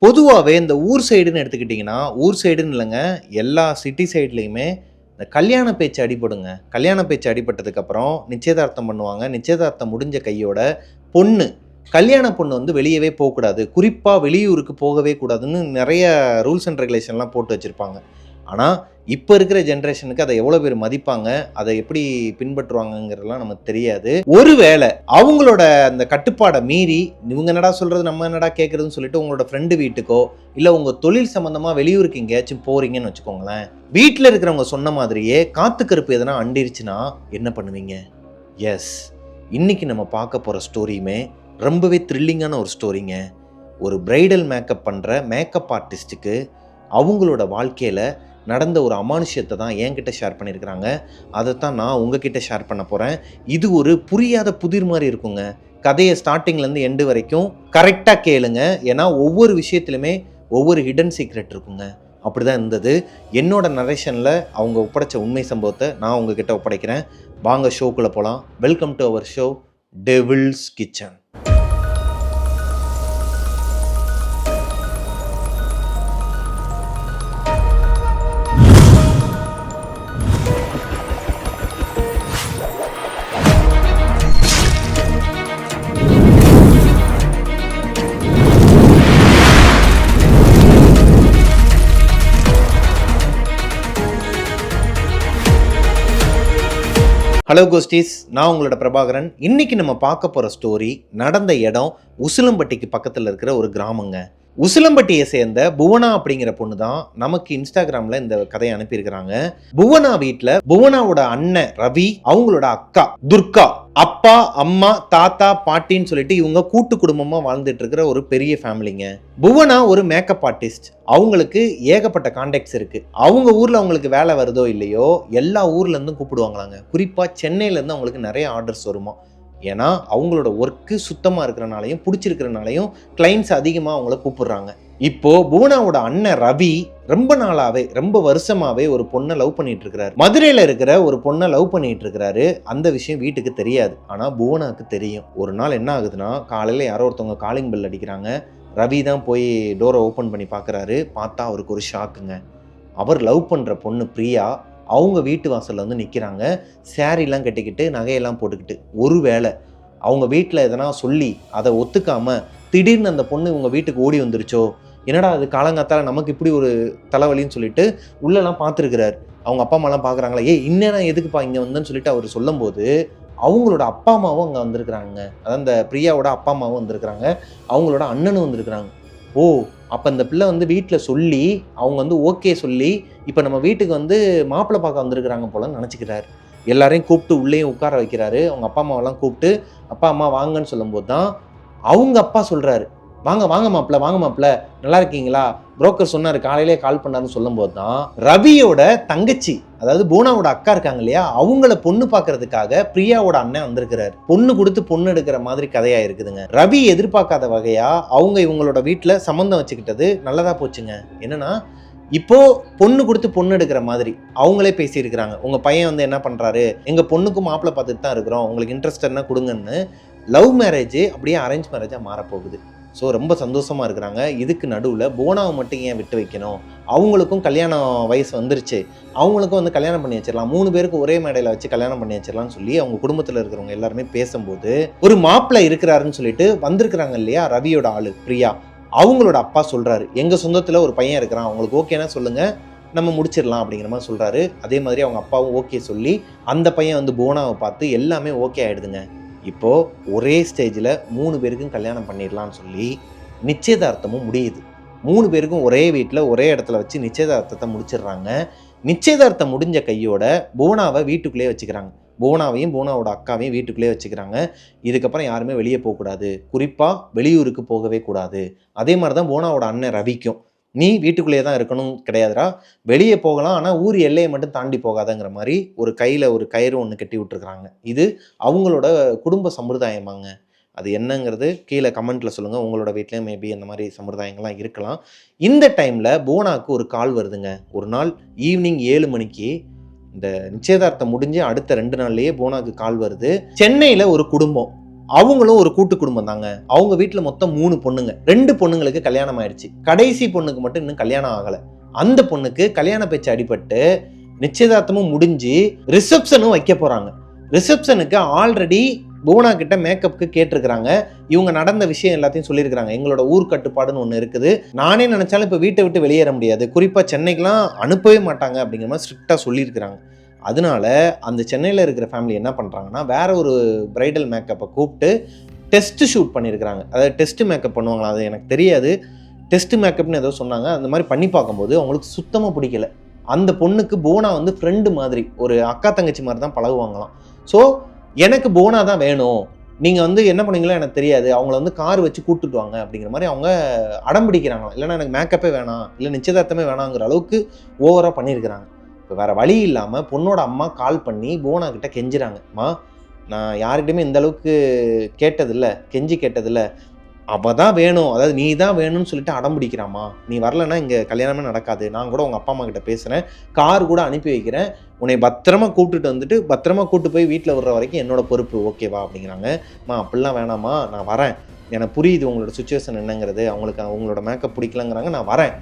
பொதுவாகவே இந்த ஊர் சைடுன்னு எடுத்துக்கிட்டிங்கன்னா, ஊர் சைடுன்னு இல்லைங்க, எல்லா சிட்டி சைட்லேயுமே இந்த கல்யாண பேச்சு அடிபடுங்க. கல்யாண பேச்சு அடிபட்டதுக்கப்புறம் நிச்சயதார்த்தம் பண்ணுவாங்க. நிச்சயதார்த்தம் முடிஞ்ச கையோட பொண்ணு, கல்யாண பொண்ணு வந்து வெளியவே போகக்கூடாது. குறிப்பாக வெளியூருக்கு போகவே கூடாதுன்னு நிறைய ரூல்ஸ் அண்ட் ரெகுலேஷன்லாம் போட்டு வச்சுருப்பாங்க. ஆனால் இப்போ இருக்கிற ஜென்ரேஷனுக்கு அதை எவ்வளோ பேர் மதிப்பாங்க, அதை எப்படி பின்பற்றுவாங்கங்கிறதுலாம் நமக்கு தெரியாது. ஒருவேளை அவங்களோட அந்த கட்டுப்பாடை மீறி இவங்க என்னடா சொல்கிறது நம்ம என்னடா கேட்குறதுன்னு சொல்லிட்டு உங்களோட ஃப்ரெண்டு வீட்டுக்கோ இல்லை உங்கள் தொழில் சம்மந்தமாக வெளியூருக்கு எங்கேயாச்சும் போகிறீங்கன்னு வச்சுக்கோங்களேன், வீட்டில் இருக்கிறவங்க சொன்ன மாதிரியே காத்து கருப்பு எதனா அண்டிருச்சுன்னா என்ன பண்ணுவீங்க? எஸ், இன்னைக்கு நம்ம பார்க்க போகிற ஸ்டோரியுமே ரொம்பவே த்ரில்லிங்கான ஒரு ஸ்டோரிங்க. ஒரு பிரைடல் மேக்கப் பண்ணுற மேக்கப் ஆர்டிஸ்ட்டுக்கு அவங்களோட வாழ்க்கையில் நடந்த ஒரு அமானுஷ்யத்தை தான் என்கிட்ட ஷேர் பண்ணியிருக்கிறாங்க. அதைத்தான் நான் உங்ககிட்ட ஷேர் பண்ண போகிறேன். இது ஒரு புரியாத புதிர் மாதிரி இருக்குங்க. கதையை ஸ்டார்டிங்லேருந்து எண்டு வரைக்கும் கரெக்டாக கேளுங்க. ஏன்னா ஒவ்வொரு விஷயத்துலையுமே ஒவ்வொரு ஹிடன் சீக்ரெட் இருக்குங்க. அப்படி தான் இருந்தது. என்னோட நரேஷனில் அவங்க ஒப்படைச்ச உண்மை சம்பவத்தை நான் உங்ககிட்ட ஒப்படைக்கிறேன். வாங்க ஷோக்குள்ளே போகலாம். Welcome to our show Devil's Kitchen. Hello ghosties, நான் உங்களோட பிரபாகரன். இன்னைக்கு நம்ம பார்க்க போகிற ஸ்டோரி நடந்த இடம் உசிலம்பட்டிக்கு பக்கத்தில் இருக்கிற ஒரு கிராமங்க. உசிலம்பட்டியை சேர்ந்த புவனா அப்படிங்கிற பொண்ணு தான் நமக்கு இன்ஸ்டாகிராமில் இந்த கதையை அனுப்பியிருக்கிறாங்க. புவனா வீட்டில் புவனாவோட அண்ணன் ரவி, அவங்களோட அக்கா துர்கா, அப்பா அம்மா தாத்தா பாட்டின்னு சொல்லிட்டு இவங்க கூட்டு குடும்பமா வாழ்ந்துட்டு இருக்கிற ஒரு பெரிய ஃபேமிலிங்க. புவனா ஒரு மேக்கப் ஆர்டிஸ்ட். அவங்களுக்கு ஏகப்பட்ட கான்டாக்ட்ஸ் இருக்கு. அவங்க ஊர்ல அவங்களுக்கு வேலை வருதோ இல்லையோ எல்லா ஊர்ல இருந்தும் கூப்பிடுவாங்களாங்க. குறிப்பா சென்னையில இருந்து அவங்களுக்கு நிறைய ஆர்டர்ஸ் வருமா. ஏன்னா அவங்களோட ஒர்க்கு சுத்தமா இருக்கிறனாலையும் பிடிச்சிருக்கிறனாலையும் கிளைண்ட்ஸ் அதிகமா அவங்கள கூப்பிடுறாங்க. இப்போ புவனாவோட அண்ணன் ரவி ரொம்ப வருஷமாவே ஒரு பொண்ணை லவ் பண்ணிட்டு இருக்கிறாரு. மதுரையில இருக்கிற ஒரு பொண்ணை லவ் பண்ணிட்டு இருக்கிறாரு. அந்த விஷயம் வீட்டுக்கு தெரியாது, ஆனா புவனாவுக்கு தெரியும். ஒரு நாள் என்ன ஆகுதுன்னா, காலையில யாரோ ஒருத்தவங்க காலிங் பெல் அடிக்கிறாங்க. ரவி தான் போய் டோரை ஓப்பன் பண்ணி பார்க்குறாரு. பார்த்தா அவருக்கு ஒரு ஷாக்குங்க. அவர் லவ் பண்ற பொண்ணு பிரியா அவங்க வீட்டு வாசல்ல வந்து நிற்கிறாங்க. சேரீலாம் கட்டிக்கிட்டு நகையெல்லாம் போட்டுக்கிட்டு. ஒருவேளை அவங்க வீட்டில் எதனா சொல்லி அதை ஒத்துக்காம திடீர்னு அந்த பொண்ணு இவங்க வீட்டுக்கு ஓடி வந்துருச்சோ, என்னடா அது காலங்காத்தால நமக்கு இப்படி ஒரு தலைவலின்னு சொல்லிட்டு உள்ளெல்லாம் பார்த்துருக்கிறாரு. அவங்க அப்பா அம்மாலாம் பார்க்குறாங்களா, இன்னும் எதுக்குப்பா இங்கே வந்தேன்னு சொல்லிட்டு அவர் சொல்லும் போது அவங்களோட அப்பா அம்மாவும் அங்கே வந்திருக்கிறாங்க. அதான் இந்த பிரியாவோட அப்பா அம்மாவும் வந்திருக்கிறாங்க, அவங்களோட அண்ணனும் வந்திருக்கிறாங்க. ஓ, அப்போ இந்த பிள்ளை வந்து வீட்டில் சொல்லி அவங்க வந்து ஓகே சொல்லி இப்போ நம்ம வீட்டுக்கு வந்து மாப்பிள்ளை பார்க்க வந்திருக்கிறாங்க போலன்னு நினச்சிக்கிறாரு. எல்லாரையும் கூப்பிட்டு உள்ளேயும் உட்கார வைக்கிறாரு. அவங்க அப்பா அம்மாவெல்லாம் கூப்பிட்டு அப்பா அம்மா வாங்கன்னு சொல்லும்போது தான் அவங்க அப்பா சொல்கிறாரு, வாங்க வாங்க மாப்பிள்ள நல்லா இருக்கீங்களா, புரோக்கர் சொன்னார் காலையிலே கால் பண்ணாருன்னு சொல்லும் போது தான் ரவியோட தங்கச்சி, அதாவது புவனாவோட அக்கா இருக்காங்க இல்லையா, அவங்கள பொண்ணு பார்க்கறதுக்காக பிரியாவோட அண்ணன் வந்திருக்கிறாரு. பொண்ணு கொடுத்து பொண்ணு எடுக்கிற மாதிரி கதையா இருக்குதுங்க. ரவி எதிர்பார்க்காத வகையா அவங்க இவங்களோட வீட்டில் சம்மந்தம் வச்சுக்கிட்டது நல்லதா போச்சுங்க. என்னன்னா, இப்போ பொண்ணு கொடுத்து பொண்ணு எடுக்கிற மாதிரி அவங்களே பேசியிருக்கிறாங்க. உங்க பையன் வந்து என்ன பண்றாரு, எங்க பொண்ணுக்கும் மாப்பிள்ளை பார்த்துட்டு தான் இருக்கிறோம், உங்களுக்கு இன்ட்ரெஸ்ட் என்ன கொடுங்கன்னு. லவ் மேரேஜ் அப்படியே அரேஞ்ச் மேரேஜா மாறப்போகுது. ஸோ ரொம்ப சந்தோஷமாக இருக்கிறாங்க. இதுக்கு நடுவில் புவனாவை மட்டும் ஏன் விட்டு வைக்கணும், அவங்களுக்கும் கல்யாணம் வயசு வந்துருச்சு, அவங்களுக்கும் வந்து கல்யாணம் பண்ணி வச்சிடலாம், 3 பேருக்கு ஒரே மேடையில் வச்சு கல்யாணம் பண்ணி வச்சிடலாம்னு சொல்லி அவங்க குடும்பத்தில் இருக்கிறவங்க எல்லாருமே பேசும்போது ஒரு மாப்பிள்ளை இருக்கிறாருன்னு சொல்லிட்டு வந்திருக்கிறாங்க இல்லையா ரவியோட ஆளு பிரியா, அவங்களோட அப்பா சொல்கிறாரு, எங்கள் சொந்தத்தில் ஒரு பையன் இருக்கிறான், அவங்களுக்கு ஓகேனா சொல்லுங்கள், நம்ம முடிச்சிடலாம் அப்படிங்கிற மாதிரி சொல்கிறாரு. அதே மாதிரி அவங்க அப்பாவும் ஓகே சொல்லி அந்த பையன் வந்து புவனாவை பார்த்து எல்லாமே ஓகே ஆகிடுதுங்க. இப்போது ஒரே ஸ்டேஜில் 3 பேருக்கும் கல்யாணம் பண்ணிடலான்னு சொல்லி நிச்சயதார்த்தமும் முடியுது. 3 பேருக்கும் ஒரே வீட்டில் ஒரே இடத்துல வச்சு நிச்சயதார்த்தத்தை முடிச்சிடுறாங்க. நிச்சயதார்த்தம் முடிஞ்ச கையோட புவனாவை வீட்டுக்குள்ளேயே வச்சுக்கிறாங்க. புவனாவையும் புவனாவோட அக்காவையும் வீட்டுக்குள்ளேயே வச்சுக்கிறாங்க. இதுக்கப்புறம் யாருமே வெளியே போகக்கூடாது, குறிப்பாக வெளியூருக்கு போகவே கூடாது. அதே மாதிரி தான் புவனாவோட அண்ணன் ரவிக்கும், நீ வீட்டுக்குள்ளேயே தான் இருக்கணும் கிடையாதுடா, வெளியே போகலாம், ஆனால் ஊர் எல்லையை மட்டும் தாண்டி போகாதங்கிற மாதிரி ஒரு கையில் ஒரு கயிறு ஒன்று கட்டி விட்டுருக்குறாங்க. இது அவங்களோட குடும்ப சம்பிரதாயமாங்க. அது என்னங்கிறது கீழே கமெண்ட்டில் சொல்லுங்கள். உங்களோட வீட்லேயும் மேபி அந்த மாதிரி சம்பிரதாயங்கள்லாம் இருக்கலாம். இந்த டைமில் புவனாவுக்கு ஒரு கால் வருதுங்க. ஒரு நாள் ஈவினிங் 7 மணிக்கு இந்த நிச்சயதார்த்தம் முடிஞ்சு அடுத்த 2 நாள்லேயே புவனாவுக்கு கால் வருது. சென்னையில் ஒரு குடும்பம் அவங்களும் ஒரு கூட்டு குடும்பம் தாங்க. அவங்க வீட்டுல மொத்தம் 3 பொண்ணுங்க. 2 பொண்ணுங்களுக்கு கல்யாணம் ஆயிடுச்சு. கடைசி பொண்ணுக்கு மட்டும் இன்னும் கல்யாணம் ஆகல. அந்த பொண்ணுக்கு கல்யாண பேச்சு அடிபட்டு நிச்சயதார்த்தமும் முடிஞ்சு ரிசப்ஷனும் வைக்க போறாங்க. ரிசப்ஷனுக்கு ஆல்ரெடி புவனா கிட்ட மேக்கப்புக்கு கேட்டிருக்கிறாங்க. இவங்க நடந்த விஷயம் எல்லாத்தையும் சொல்லியிருக்கிறாங்க. எங்களோட ஊர் கட்டுப்பாடுன்னு ஒன்று இருக்குது. நானே நினைச்சாலும் இப்போ வீட்டை விட்டு வெளியேற முடியாது, குறிப்பாக சென்னைக்கெலாம் அனுப்பவே மாட்டாங்க அப்படிங்கிற மாதிரி ஸ்ட்ரிக்டாக சொல்லியிருக்கிறாங்க. அதனால அந்த சென்னையில் இருக்கிற ஃபேமிலி என்ன பண்ணுறாங்கன்னா, வேற ஒரு பிரைடல் மேக்கப்பை கூப்பிட்டு டெஸ்ட் ஷூட் பண்ணியிருக்கிறாங்க. அதாவது டெஸ்ட் மேக்கப் பண்ணுவாங்களா, அது எனக்கு தெரியாது. டெஸ்ட் மேக்கப்னு ஏதோ சொன்னாங்க. அந்த மாதிரி பண்ணி பார்க்கும்போது அவங்களுக்கு சுத்தமாக பிடிக்கல. அந்த பொண்ணுக்கு புவனா வந்து ஃப்ரெண்டு மாதிரி, ஒரு அக்கா தங்கச்சி மாதிரி தான் பழகுவாங்களாம். ஸோ எனக்கு புவனா தான் வேணும், நீங்கள் வந்து என்ன பண்ணீங்களோ எனக்கு தெரியாது, அவங்கள வந்து கார் வச்சு கூப்பிட்டுட்டு வாங்க அப்படிங்கிற மாதிரி அவங்க அடம் பிடிக்கிறாங்களாம். இல்லைன்னா எனக்கு மேக்கப்பே வேணாம், இல்லை நிச்சயதார்த்தமே வேணாங்கிற அளவுக்கு ஓவராக பண்ணியிருக்கிறாங்க. இப்போ வேறு வழி இல்லாமல் பொண்ணோட அம்மா கால் பண்ணி புவனா கிட்ட கெஞ்சுறாங்க. அம்மா, நான் யார்கிட்டையுமே இந்த அளவுக்கு கேட்டதில்லை, கெஞ்சி கேட்டதில்லை, அவள் தான் வேணும், அதாவது நீ தான் வேணும்னு சொல்லிட்டு அடம் பிடிக்கிறாம்மா, நீ வரலன்னா இங்கே கல்யாணமே நடக்காது, நான் கூட உங்கள் அப்பா அம்மா கிட்ட பேசுகிறேன், கார் கூட அனுப்பி வைக்கிறேன், உன்னை பத்திரமா கூப்பிட்டுட்டு வந்துட்டு பத்திரமா கூப்பிட்டு போய் வீட்டில் விடுற வரைக்கும் என்னோட பொறுப்பு, ஓகேவா அப்படிங்கிறாங்க. அப்படிலாம் வேணாம்மா, நான் வரேன், எனக்கு புரியுது உங்களோட சுச்சுவேஷன் என்னங்கிறது, அவங்களுக்கு உங்களோட மேக்கப் பிடிக்கலங்கிறாங்க, நான் வரேன்,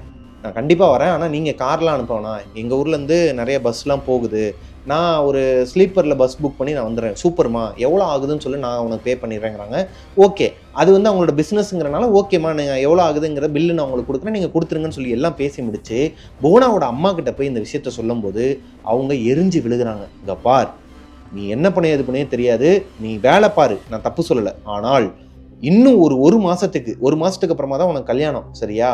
நான் கண்டிப்பாக வரேன், ஆனால் நீங்கள் கார்லாம் அனுப்பவேணா, எங்கள் ஊர்லேருந்து நிறைய பஸ்லாம் போகுது, நான் ஒரு ஸ்லீப்பரில் பஸ் புக் பண்ணி நான் வந்துடுறேன், சூப்பர்மா, எவ்வளோ ஆகுதுன்னு சொல்லி நான் உனக்கு பே பண்ணிடுறேங்கிறாங்க. ஓகே, அது வந்து அவங்களோட பிஸ்னஸ்ங்கிறனால ஓகேம்மா, நீங்கள் எவ்வளோ ஆகுதுங்கிற பில்லு நான் உங்களுக்கு கொடுக்குறேன், நீங்கள் கொடுத்துருங்கன்னு சொல்லி எல்லாம் பேசி முடிச்சு புவனாவோட அம்மா கிட்ட போய் இந்த விஷயத்த சொல்லும்போது அவங்க எரிஞ்சு விழுகிறாங்க. இங்கே பார், நீ என்ன பண்ண எது பண்ணே தெரியாது, நீ வேலை பாரு, நான் தப்பு சொல்லலை, ஆனால் இன்னும் ஒரு மாதத்துக்கு அப்புறமா தான் உனக்கு கல்யாணம், சரியா?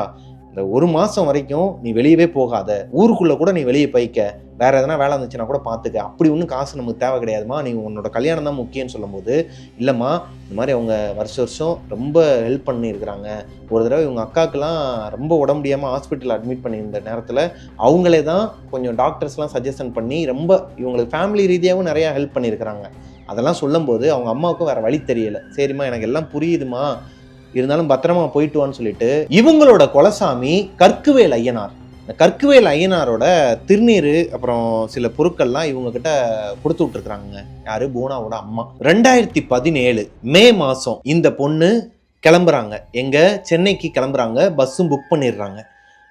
இந்த 1 மாதம் வரைக்கும் நீ வெளியவே போகாத, ஊருக்குள்ளே கூட நீ வெளியே போய்க்க, வேற எதனா வேலை இருந்துச்சுன்னா கூட பார்த்துக்க, அப்படி ஒன்றும் காசு நமக்கு தேவை கிடையாதுமா, நீ உன்னோட கல்யாணம் தான் முக்கியம்னு சொல்லும்போது, இல்லைம்மா இந்த மாதிரி அவங்க வருஷம் ரொம்ப ஹெல்ப் பண்ணியிருக்கிறாங்க, ஒரு தடவை இவங்க அக்காவுக்கெல்லாம் ரொம்ப உடம்பு முடியாமல் ஹாஸ்பிட்டல் அட்மிட் பண்ணியிருந்த நேரத்தில் அவங்களே தான் கொஞ்சம் டாக்டர்ஸ்லாம் சஜஷன் பண்ணி ரொம்ப இவங்களுக்கு ஃபேமிலி ரீதியாகவும் நிறையா ஹெல்ப் பண்ணியிருக்கிறாங்க. அதெல்லாம் சொல்லும்போது அவங்க அம்மாவுக்கும் வேறு வழி தெரியலை. சரிம்மா, எனக்கு எல்லாம் புரியுதுமா, இருந்தாலும் பத்திரமா போயிட்டு வான்னு சொல்லிட்டு இவங்களோட குலசாமி கற்குவேல் ஐயனார், இந்த கற்குவேல் ஐயனாரோட திருநீர் அப்புறம் சில பொருட்கள்லாம் இவங்க கிட்ட கொடுத்து விட்டுருக்குறாங்க. யாரு? புவனாவோட அம்மா. 2017 மே மாதம் இந்த பொண்ணு கிளம்புறாங்க, எங்க சென்னைக்கு கிளம்புறாங்க, பஸ்ஸும் புக் பண்ணிடுறாங்க.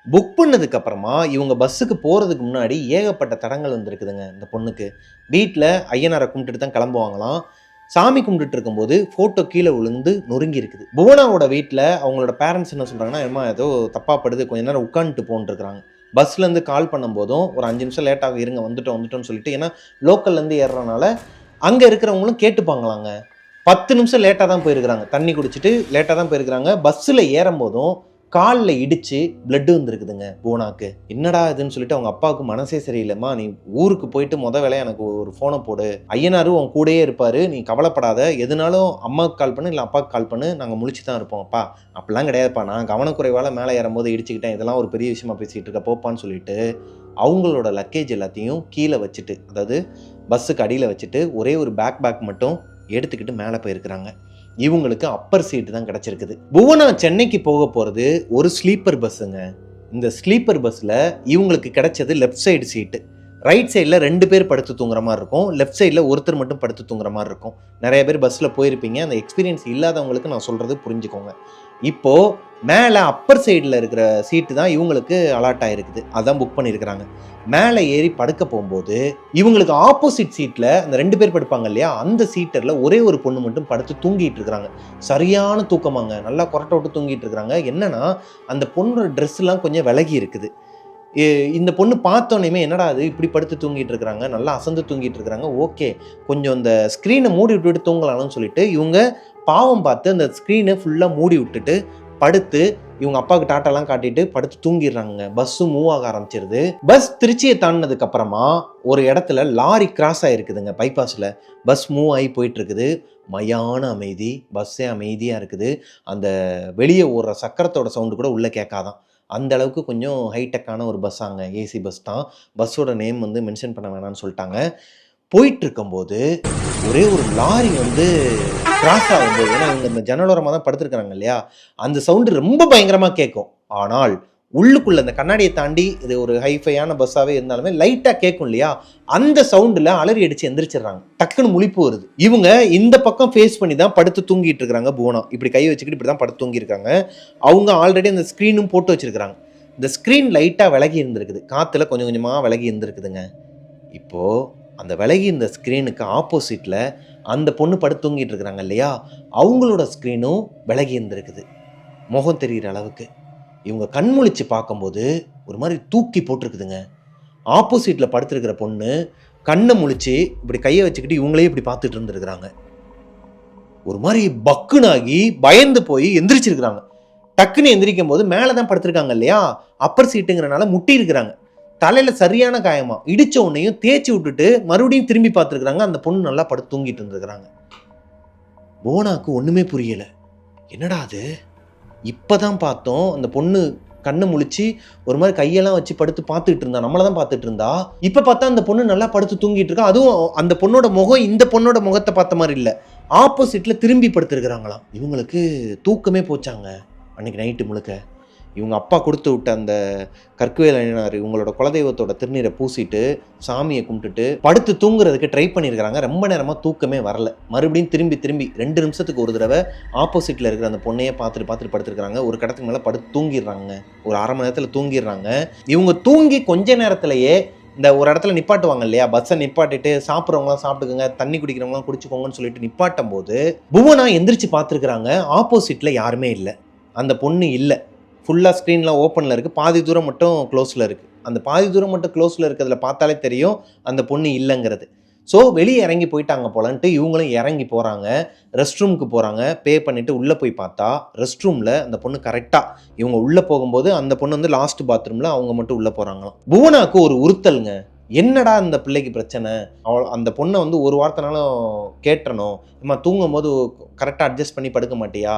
புக் பண்ணதுக்கு அப்புறமா இவங்க பஸ்ஸுக்கு போகிறதுக்கு முன்னாடி ஏகப்பட்ட தடங்கள் வந்துருக்குதுங்க. இந்த பொண்ணுக்கு வீட்டில் ஐயனாரை கும்பிட்டுட்டு தான் கிளம்புவாங்களாம். சாமி கும்பிட்டுட்டு இருக்கும்போது ஃபோட்டோ கீழே விழுந்து நொறுங்கி இருக்குது. புவனாவோட வீட்டில் அவங்களோட பேரண்ட்ஸ் என்ன சொல்கிறாங்கன்னா, ஏமா ஏதோ தப்பாக படுது, கொஞ்ச நேரம் உட்காந்துட்டு போன்ட்டுருக்குறாங்க. பஸ்லேருந்து கால் பண்ணும்போதும் ஒரு 5 நிமிஷம் லேட்டாக இருங்க, வந்துட்டோம்னு சொல்லிட்டு, ஏன்னா லோக்கல்லேருந்து ஏறுறதுனால அங்கே இருக்கிறவங்களும் கேட்டுப்பாங்களாங்க. 10 நிமிஷம் லேட்டாக தான் போயிருக்கிறாங்க, தண்ணி குடிச்சிட்டு லேட்டாக தான் போயிருக்கிறாங்க. பஸ்ஸில் ஏறும் போதும் காலில் இடித்து பிளட்டு வந்துருக்குதுங்க புவனாக்கு. என்னடா இதுன்னு சொல்லிட்டு அவங்க அப்பாவுக்கு மனசே சரியில்லைம்மா, நீ ஊருக்கு போயிட்டு வேலையை எனக்கு ஒரு ஃபோனை போடு, ஐயனாரும் உன் கூடயே இருப்பார், நீ கவலைப்படாத, எதுனாலும் அம்மாவுக்கு கால் பண்ணு இல்லை அப்பாவுக்கு கால் பண்ணு, நாங்கள் முழிச்சு தான் இருப்போம். அப்பா அப்படிலாம் கிடையாதுப்பா, நான் கவனக்குறைவால் மேலே ஏறும்போது இடிச்சுக்கிட்டேன், இதெல்லாம் ஒரு பெரிய விஷயமா பேசிகிட்டு இருக்க, போப்பான்னு சொல்லிட்டு அவங்களோட லக்கேஜ் எல்லாத்தையும் கீழே வச்சுட்டு, அதாவது பஸ்ஸுக்கு அடியில் வச்சுட்டு ஒரே ஒரு பேக் மட்டும் எடுத்துக்கிட்டு மேலே போயிருக்கிறாங்க. இவங்களுக்கு அப்பர் சீட்டு தான் கிடச்சிருக்குது. புவனா சென்னைக்கு போக போகிறது ஒரு ஸ்லீப்பர் பஸ்ஸுங்க. இந்த ஸ்லீப்பர் பஸ்ஸில் இவங்களுக்கு கிடைச்சது லெஃப்ட் சைடு சீட்டு. ரைட் சைடில் 2 பேர் படுத்து தூங்குற மாதிரி இருக்கும், லெஃப்ட் சைடில் ஒருத்தர் மட்டும் படுத்து தூங்குற மாதிரி இருக்கும். நிறைய பேர் பஸ்ஸில் போயிருப்பீங்க, அந்த எக்ஸ்பீரியன்ஸ் இல்லாதவங்களுக்கு நான் சொல்கிறது புரிஞ்சுக்கோங்க. இப்போது மேலே அப்பர் சைடில் இருக்கிற சீட்டு தான் இவங்களுக்கு அலாட் ஆகிருக்குது, அதான் புக் பண்ணியிருக்கிறாங்க. மேலே ஏறி படுக்க போகும்போது இவங்களுக்கு ஆப்போசிட் சீட்டில் அந்த 2 பேர் படுப்பாங்க இல்லையா, அந்த சீட்டரில் ஒரே ஒரு பொண்ணு மட்டும் படுத்து தூங்கிட்டு இருக்கிறாங்க. சரியான தூக்கமாங்க, நல்லா கொரட்டை விட்டு தூங்கிட்டு இருக்கிறாங்க. என்னன்னா அந்த பொண்ணோட ட்ரெஸ்லாம் கொஞ்சம் விலகி இருக்குது. இந்த பொண்ணு பார்த்தோன்னே என்னடா அது இப்படி படுத்து தூங்கிட்டு இருக்கிறாங்க, நல்லா அசந்து தூங்கிட்டு இருக்கிறாங்க, ஓகே கொஞ்சம் அந்த ஸ்க்ரீனை மூடி விட்டுட்டு தூங்கலாம்னு சொல்லிட்டு இவங்க பாவம் பார்த்து அந்த ஸ்க்ரீனை ஃபுல்லாக மூடி விட்டுட்டு படுத்து இவங்க அப்பாவுக்கு டாட்டாலாம் காட்டிட்டு படுத்து தூங்கிடுறாங்க. பஸ்ஸும் மூவ் ஆக ஆரம்பிச்சிருது. பஸ் திருச்சியை தாண்டினதுக்கு அப்புறமா ஒரு இடத்துல லாரி கிராஸ் ஆகிருக்குதுங்க பைபாஸில். பஸ் மூவ் ஆகி போயிட்டு இருக்குது. மயான அமைதி, பஸ்ஸே அமைதியாக இருக்குது. அந்த வெளியே ஓடுற சக்கரத்தோட சவுண்டு கூட உள்ளே கேட்காதான், அந்த அளவுக்கு கொஞ்சம் ஹைடெக்கான ஒரு பஸ்ஸாங்க, ஏசி பஸ் தான். பஸ்ஸோட நேம் வந்து மென்ஷன் பண்ண வேணாம்னு சொல்லிட்டாங்க. போயிட்டு இருக்கும்போது ஒரே ஒரு லாரி வந்து கிராஸ் ஆகும்போது, ஏன்னா இவங்க இந்த ஜன்னலோரமாக தான் படுத்துருக்குறாங்க இல்லையா, அந்த சவுண்டு ரொம்ப பயங்கரமாக கேட்கும். ஆனால் உள்ளுக்குள்ள அந்த கண்ணாடியை தாண்டி இது ஒரு ஹைஃபையான பஸ்ஸாவே இருந்தாலுமே லைட்டா கேட்கும் இல்லையா, அந்த சவுண்டுல அலறி அடிச்சு எந்திரிச்சிடுறாங்க. டக்குன்னு முழிப்பு வருது. இவங்க இந்த பக்கம் ஃபேஸ் பண்ணி தான் படுத்து தூங்கிட்டு இருக்காங்க. புவனா இப்படி கை வச்சுக்கிட்டு இப்படி தான் படுத்து தூங்கி இருக்காங்க. அவங்க ஆல்ரெடி அந்த ஸ்க்ரீனும் போட்டு வச்சிருக்காங்க. இந்த ஸ்க்ரீன் லைட்டா விலகி இருந்திருக்குது, காத்துல கொஞ்சம் கொஞ்சமா விலகி இருந்திருக்குதுங்க. இப்போ அந்த விலகி இந்த ஸ்க்ரீனுக்கு ஆப்போசிட்ல அந்த பொண்ணு படுத்து தூங்கிட்டு இருக்கிறாங்க இல்லையா, அவங்களோட ஸ்க்ரீனும் விலகி இருந்திருக்குது முகம் தெரிகிற அளவுக்கு. இவங்க கண்முழிச்சு பார்க்கும்போது ஒரு மாதிரி தூக்கி போட்டிருக்குதுங்க. ஆப்போசிட்டில் படுத்துருக்கிற பொண்ணு கண்ணை முழிச்சு இப்படி கையை வச்சுக்கிட்டு இவங்களே இப்படி பார்த்துட்டு இருந்துருக்குறாங்க. ஒரு மாதிரி பக்குனாகி பயந்து போய் எந்திரிச்சிருக்கிறாங்க. டக்குன்னு எந்திரிக்கும் போது மேலே தான் படுத்திருக்காங்க இல்லையா, அப்பர் சீட்டுங்கிறனால முட்டி இருக்கிறாங்க. தலையில சரியான காயமா, இடிச்ச உன்னையும் தேய்ச்சி விட்டுட்டு மறுபடியும் திரும்பி பார்த்துருக்குறாங்க. அந்த பொண்ணு நல்லா படுத்து தூங்கிட்டு இருந்துருக்குறாங்க. புவனாக்கு ஒன்றுமே புரியல. என்னடா அது, இப்போதான் பார்த்தோம் அந்த பொண்ணு கண்ணை முழிச்சு ஒரு மாதிரி கையெல்லாம் வச்சு படுத்து பார்த்துட்டு இருந்தா, நம்மளை தான் பார்த்துட்டு இருந்தா. இப்போ பார்த்தா அந்த பொண்ணு நல்லா படுத்து தூங்கிட்டு இருக்கா. அதுவும் அந்த பொண்ணோட முகம் இந்த பொண்ணோட முகத்தை பார்த்த மாதிரி இல்லை, ஆப்போசிட்டில் திரும்பி படுத்துருக்குறாங்களாம். இவங்களுக்கு தூக்கமே போச்சாங்க அன்னைக்கு நைட்டு முழுக்க. இவங்க அப்பா கொடுத்து விட்ட அந்த கற்குவேல் அணினார் இவங்களோட குலதெய்வத்தோட திருநீரை பூசிட்டு சாமியை கும்பிட்டுட்டு படுத்து தூங்குறதுக்கு ட்ரை பண்ணியிருக்கிறாங்க. ரொம்ப நேரமாக தூக்கமே வரல. மறுபடியும் திரும்பி 2 நிமிஷத்துக்கு ஒரு தடவை ஆப்போசிட்டில் இருக்கிற அந்த பொண்ணையே பார்த்துட்டு படுத்துருக்காங்க. ஒரு கடத்துக்கு மேலே படுத்து தூங்கிடுறாங்க. ஒரு அரை மணி நேரத்தில் தூங்கிடுறாங்க. இவங்க தூங்கி கொஞ்ச நேரத்திலேயே இந்த ஒரு இடத்துல நிப்பாட்டுவாங்க இல்லையா, பஸ்ஸை நிப்பாட்டிட்டு சாப்பிட்றவங்களாம் சாப்பிட்டுக்குங்க, தண்ணி குடிக்கிறவங்களாம் குடிச்சுக்கோங்கன்னு சொல்லிட்டு நிப்பாட்டும் போது புவனா எந்திரிச்சு பார்த்துருக்குறாங்க. ஆப்போசிட்டில் யாருமே இல்லை, அந்த பொண்ணு இல்லை. ஃபுல்லாக ஸ்க்ரீன்லாம் ஓப்பனில் இருக்குது, பாதி தூரம் மட்டும் க்ளோஸில் இருக்குது. அந்த பாதி தூரம் மட்டும் க்ளோஸில் இருக்கிறதுல பார்த்தாலே தெரியும் அந்த பொண்ணு இல்லைங்கிறது. ஸோ வெளியே இறங்கி போயிட்டாங்க போலன்ட்டு இவங்களும் இறங்கி போகிறாங்க. ரெஸ்ட் ரூமுக்கு போகிறாங்க. பே பண்ணிவிட்டு உள்ளே போய் பார்த்தா ரெஸ்ட் ரூமில் அந்த பொண்ணு கரெக்டாக இவங்க உள்ளே போகும்போது அந்த பொண்ணு வந்து லாஸ்ட் பாத்ரூமில் அவங்க மட்டும் உள்ளே போகிறாங்களாம். புவனாக்கு ஒரு உறுத்தலுங்க. என்னடா இந்த பிள்ளைக்கு பிரச்சனை, அந்த பொண்ணை வந்து ஒரு வாரத்தினாலும் கேட்டணும், நம்ம தூங்கும் போது கரெக்டாக அட்ஜஸ்ட் பண்ணி படுக்க மாட்டியா,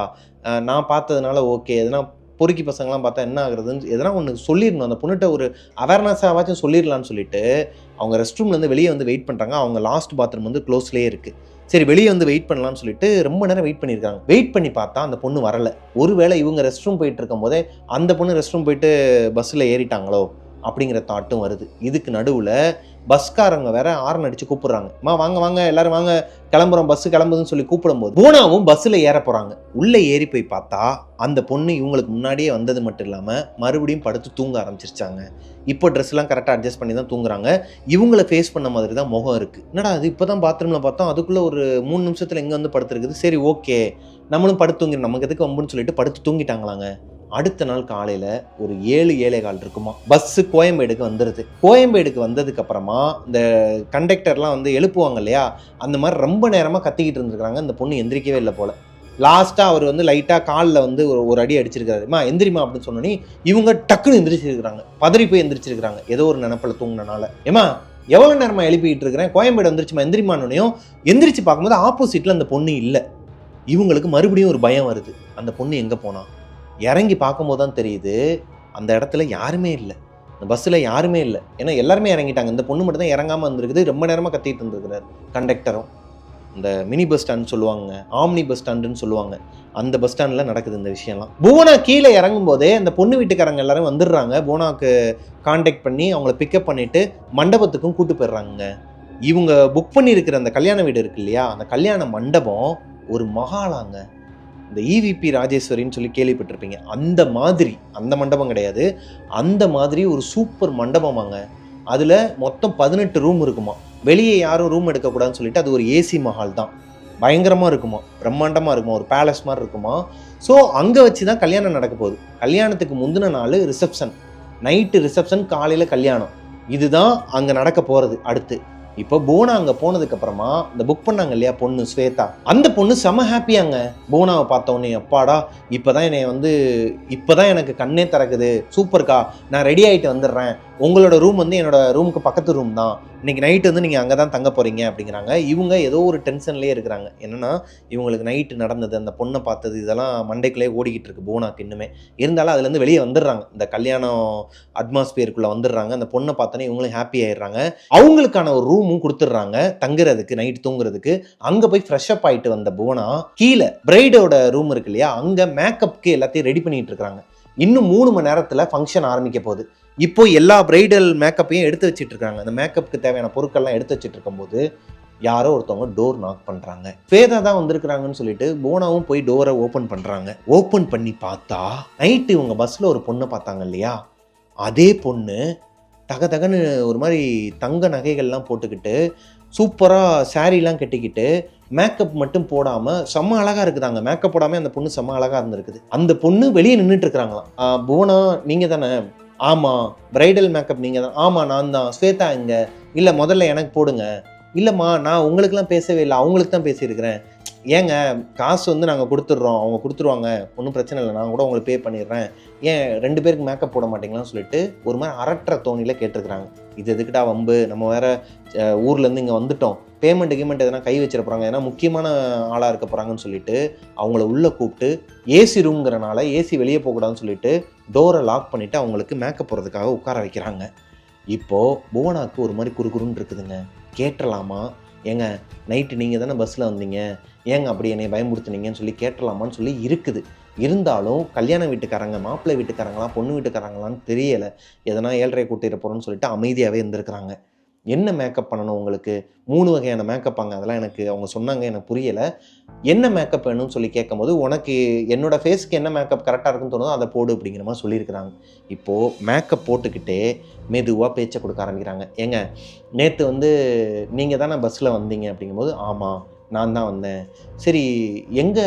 நான் பார்த்ததுனால ஓகே, எதனா பொறுக்கி பசங்களாம் பார்த்தா என்ன ஆகுறதுன்னு எதனா ஒன்று சொல்லிடணும், அந்த பொண்ணுகிட்ட ஒரு அவேர்னஸாவாச்சும் சொல்லிடலான்னு சொல்லிட்டு அவங்க ரெஸ்ட் ரூம்லேருந்து வெளியே வந்து வெயிட் பண்ணுறாங்க. அவங்க லாஸ்ட் பாத்ரூம் வந்து க்ளோஸ்லேயே இருக்குது. சரி வெளியே வந்து வெயிட் பண்ணலாம்னு சொல்லிட்டு ரொம்ப நேரம் வெயிட் பண்ணியிருக்காங்க. வெயிட் பண்ணி பார்த்தா அந்த பொண்ணு வரலை. ஒருவேளை இவங்க ரெஸ்ட் ரூம் போயிட்டு இருக்கும் போதே அந்த பொண்ணு ரெஸ்ட் ரூம் போயிட்டு பஸ்ஸில் ஏறிட்டாங்களோ அப்படிங்கிற தாட்டும் வருது. இதுக்கு நடுவில் பஸ்காரங்க வேற ஆரன் அடிச்சு கூப்பிடுறாங்க. வாங்க வாங்க எல்லாரும் வாங்க, கிளம்புறோம், பஸ் கிளம்புதுன்னு சொல்லி கூப்பிடும்போது புவனாவும் பஸ்ஸில் ஏற போகிறாங்க. உள்ளே ஏறி போய் பார்த்தா அந்த பொண்ணு இவங்களுக்கு முன்னாடியே வந்தது மட்டும் இல்லாமல் மறுபடியும் படுத்து தூங்க ஆரம்பிச்சிருச்சாங்க. இப்போ ட்ரெஸ்லாம் கரெக்டாக அட்ஜஸ்ட் பண்ணி தான் தூங்குறாங்க. இவங்கள ஃபேஸ் பண்ண மாதிரி தான் முகம் இருக்குது. என்னடா அது, இப்போ தான் பாத்ரூமில் பார்த்தோம், அதுக்குள்ளே ஒரு 3 நிமிஷத்தில் எங்கே வந்து படுத்துருக்குது. சரி ஓகே நம்மளும் படுத்து தூங்கிடும், நமக்கு எதுக்கு வம்புன்னு சொல்லிட்டு படுத்து தூங்கிட்டாங்களாங்க. அடுத்த நாள் காலையில் ஒரு 7-7:15 இருக்குமா பஸ்ஸு கோயம்பேடுக்கு வந்துடுது. கோயம்பேடுக்கு வந்ததுக்கு அப்புறமா இந்த கண்டக்டர்லாம் வந்து எழுப்புவாங்க இல்லையா, அந்த மாதிரி ரொம்ப நேரமாக கத்திக்கிட்டு இருந்திருக்காங்க. இந்த பொண்ணு எந்திரிக்கவே இல்லை போல். லாஸ்ட்டாக அவர் வந்து லைட்டாக காலில் வந்து ஒரு அடி அடிச்சிருக்காரு. எந்திரிமா அப்படின்னு சொன்னோன்னே இவங்க டக்குன்னு எந்திரிச்சிருக்கிறாங்க. பதறி போய் எந்திரிச்சிருக்கிறாங்க ஏதோ ஒரு நினப்பில் தூங்கினால. எவ்வளோ நேரமாக எழுப்பிக்கிட்டு இருக்கிறேன், கோயம்பேடு வந்துருச்சுமா எந்திரிமானோனையும் எந்திரிச்சு பார்க்கும்போது ஆப்போசிட்டில் அந்த பொண்ணு இல்லை. இவங்களுக்கு மறுபடியும் ஒரு பயம் வருது, அந்த பொண்ணு எங்கே போனா. இறங்கி பார்க்கும்போது தான் தெரியுது அந்த இடத்துல யாருமே இல்லை, அந்த பஸ்ஸில் யாருமே இல்லை. ஏன்னா எல்லாருமே இறங்கிட்டாங்க, இந்த பொண்ணு மட்டும் தான் இறங்காமல் இருந்திருக்குது. ரொம்ப நேரமாக கத்திட்டு இருந்திருக்கிறார் கண்டக்டரும். இந்த மினி பஸ் ஸ்டாண்ட் சொல்லுவாங்க, ஆம்னி பஸ் ஸ்டாண்டுன்னு சொல்லுவாங்க, அந்த பஸ் ஸ்டாண்டில் நடக்குது இந்த விஷயம்லாம். புவனா கீழே இறங்கும் போதே அந்த பொண்ணு வீட்டுக்காரங்க எல்லாரும் வந்துடுறாங்க. புவனாவுக்கு கான்டாக்ட் பண்ணி அவங்கள பிக்கப் பண்ணிவிட்டு மண்டபத்துக்கும் கூட்டு போயிடுறாங்க. இவங்க புக் பண்ணியிருக்கிற அந்த கல்யாண வீடு இருக்கு இல்லையா, அந்த கல்யாண மண்டபம் ஒரு மகாலாங்க. இந்த இவிபி ராஜேஸ்வரின்னு சொல்லி கேள்விப்பட்டிருப்பீங்க, அந்த மாதிரி, அந்த மண்டபம் கிடையாது, அந்த மாதிரி ஒரு சூப்பர் மண்டபமாங்க. அதில் மொத்தம் 18 ரூம் இருக்குமா. வெளியே யாரும் ரூம் எடுக்கக்கூடாதுன்னு சொல்லிட்டு அது ஒரு ஏசி மஹால் தான். பயங்கரமாக இருக்குமா, பிரம்மாண்டமாக இருக்குமா, ஒரு பேலஸ் மாதிரி இருக்குமா. ஸோ அங்கே வச்சு தான் கல்யாணம் நடக்க போகுது. கல்யாணத்துக்கு முந்தின நாள் ரிசப்ஷன், நைட்டு ரிசப்ஷன், காலையில் கல்யாணம். இதுதான் அங்கே நடக்க போகிறது அடுத்து. இப்போ புவனா அங்கே போனதுக்கப்புறமா இந்த புக் பண்ணாங்க இல்லையா பொண்ணு ஸ்வேதா, அந்த பொண்ணு செம ஹாப்பியாங்க. புவனாவை பார்த்தோன்னே அப்பாடா இப்போதான் என்னை வந்து இப்போதான் எனக்கு கண்ணே திறக்குது, சூப்பர்க்கா, நான் ரெடி ஆகிட்டு வந்துடுறேன், உங்களோட ரூம் வந்து என்னோட ரூமுக்கு பக்கத்து ரூம் தான், இன்னைக்கு நைட்டு வந்து நீங்கள் அங்கே தான் தங்க போகிறீங்க அப்படிங்கிறாங்க. இவங்க ஏதோ ஒரு டென்ஷன்லேயே இருக்கிறாங்க. என்னென்னா இவங்களுக்கு நைட்டு நடந்தது, அந்த பொண்ணை பார்த்தது, இதெல்லாம் மண்டைக்குள்ளேயே ஓடிக்கிட்டு இருக்கு புவனாக்கு இன்னுமே. இருந்தாலும் அதுலேருந்து வெளியே வந்துடுறாங்க, இந்த கல்யாணம் அட்மாஸ்பியருக்குள்ளே வந்துடுறாங்க. அந்த பொண்ணை பார்த்தோன்னே இவங்களும் ஹாப்பி ஆயிடுறாங்க. அவங்களுக்கான ஒரு ரூமும் கொடுத்துட்றாங்க தங்குறதுக்கு, நைட்டு தூங்குறதுக்கு. அங்கே போய் ஃப்ரெஷ் அப் ஆகிட்டு வந்த புவனா கீழே பிரைடோட ரூம் இருக்கு இல்லையா, அங்கே மேக்கப்புக்கு எல்லாத்தையும் ரெடி பண்ணிட்டு இருக்காங்க. இன்னும் 3 மணி நேரத்தில் ஃபங்க்ஷன் ஆரம்பிக்க போகுது. இப்போ எல்லா பிரைடல் மேக்கப்பையும் எடுத்து வச்சுட்டு இருக்காங்க. அந்த மேக்கப்புக்கு தேவையான பொருட்கள்லாம் எடுத்து வச்சுட்டு இருக்கும்போது யாரோ ஒருத்தவங்க டோர் நாக் பண்ணுறாங்க. ஸ்வேதா தான் வந்திருக்கிறாங்கன்னு சொல்லிட்டு புவனாவும் போய் டோரை ஓப்பன் பண்ணுறாங்க. ஓப்பன் பண்ணி பார்த்தா நைட்டு இவங்க பஸ்ஸில் ஒரு பொண்ணை பார்த்தாங்க இல்லையா, அதே பொண்ணு தகன்னு ஒரு மாதிரி தங்க நகைகள்லாம் போட்டுக்கிட்டு சூப்பராக சாரீலாம் கட்டிக்கிட்டு மேக்கப் மட்டும் போடாமல் செம்ம அழகாக இருக்குதாங்க. மேக்கப் போடாமல் அந்த பொண்ணு செம்ம அழகாக இருந்திருக்குது. அந்த பொண்ணு வெளியே நின்றுட்டு இருக்கிறாங்களாம். புவனா நீங்கள் தானே? ஆமாம். பிரைடல் மேக்கப் நீங்கள் தான்? ஆமாம் நான் தான். ஸ்வேதா இங்கே? இல்லை முதல்ல எனக்கு போடுங்க. இல்லைம்மா நான் உங்களுக்குலாம் பேசவே இல்லை, அவங்களுக்கு தான் பேசியிருக்கிறேன். ஏங்க காசு வந்து நாங்கள் கொடுத்துட்றோம், அவங்க கொடுத்துருவாங்க, ஒன்றும் பிரச்சனை இல்லை, நான் கூட உங்களுக்கு பே பண்ணிடுறேன், ஏன் 2 பேருக்கு மேக்கப் போட மாட்டீங்களான்னு சொல்லிட்டு ஒரு மாதிரி அரட்டுற தோணியில் கேட்டிருக்கிறாங்க. இது எதுக்கிட்டா வம்பு, நம்ம வேறு ஊர்லேருந்து இங்கே வந்துட்டோம், பேமெண்ட் எதனா கை வச்சிட போகிறாங்க, ஏன்னா முக்கியமான ஆளாக இருக்க போகிறாங்கன்னு சொல்லிட்டு அவங்கள உள்ளே கூப்பிட்டு ஏசி ரூம்ங்கிறனால ஏசி வெளியே போகக்கூடாதுன்னு சொல்லிட்டு டோரை லாக் பண்ணிவிட்டு அவங்களுக்கு மேக்கப் போடுறதுக்காக உட்கார வைக்கிறாங்க. இப்போது புவனாக்கு ஒரு மாதிரி குறுகுறுன்னு இருக்குதுங்க. கேட்டலாமா, ஏங்க நைட்டு நீங்கள் தானே பஸ்ஸில் வந்தீங்க, ஏங்க அப்படி என்னை பயமுறுத்துனீங்கன்னு சொல்லி கேட்டலாமான்னு சொல்லி இருக்குது. இருந்தாலும் கல்யாண வீட்டுக்காரங்க, மாப்பிள்ளை வீட்டுக்காரங்களா பொண்ணு வீட்டுக்காரங்களான்னு தெரியலை, எதனா 7:30 கூட்டிகிற போகிறோன்னு சொல்லிட்டு அமைதியாகவே இருந்திருக்கிறாங்க. என்ன மேக்கப் பண்ணணும் உங்களுக்கு? 3 வகையான மேக்கப்பாங்க. அதெல்லாம் எனக்கு அவங்க சொன்னாங்க, எனக்கு புரியலை. என்ன மேக்கப் வேணும்னு சொல்லி கேட்கும்போது உனக்கு என்னோடய ஃபேஸ்க்கு என்ன மேக்கப் கரெக்டாக இருக்குன்னு தோணுதோ அதை போடு அப்படிங்கிற மாதிரி சொல்லியிருக்கிறாங்க. இப்போது மேக்கப் போட்டுக்கிட்டே மெதுவாக பேச்சை கொடுக்க ஆரம்பிக்கிறாங்க. ஏங்க நேற்று வந்து நீங்கள் தானே பஸ்ஸில் வந்தீங்க அப்படிங்கும்போது, ஆமாம் நான் தான் வந்தேன். சரி எங்கே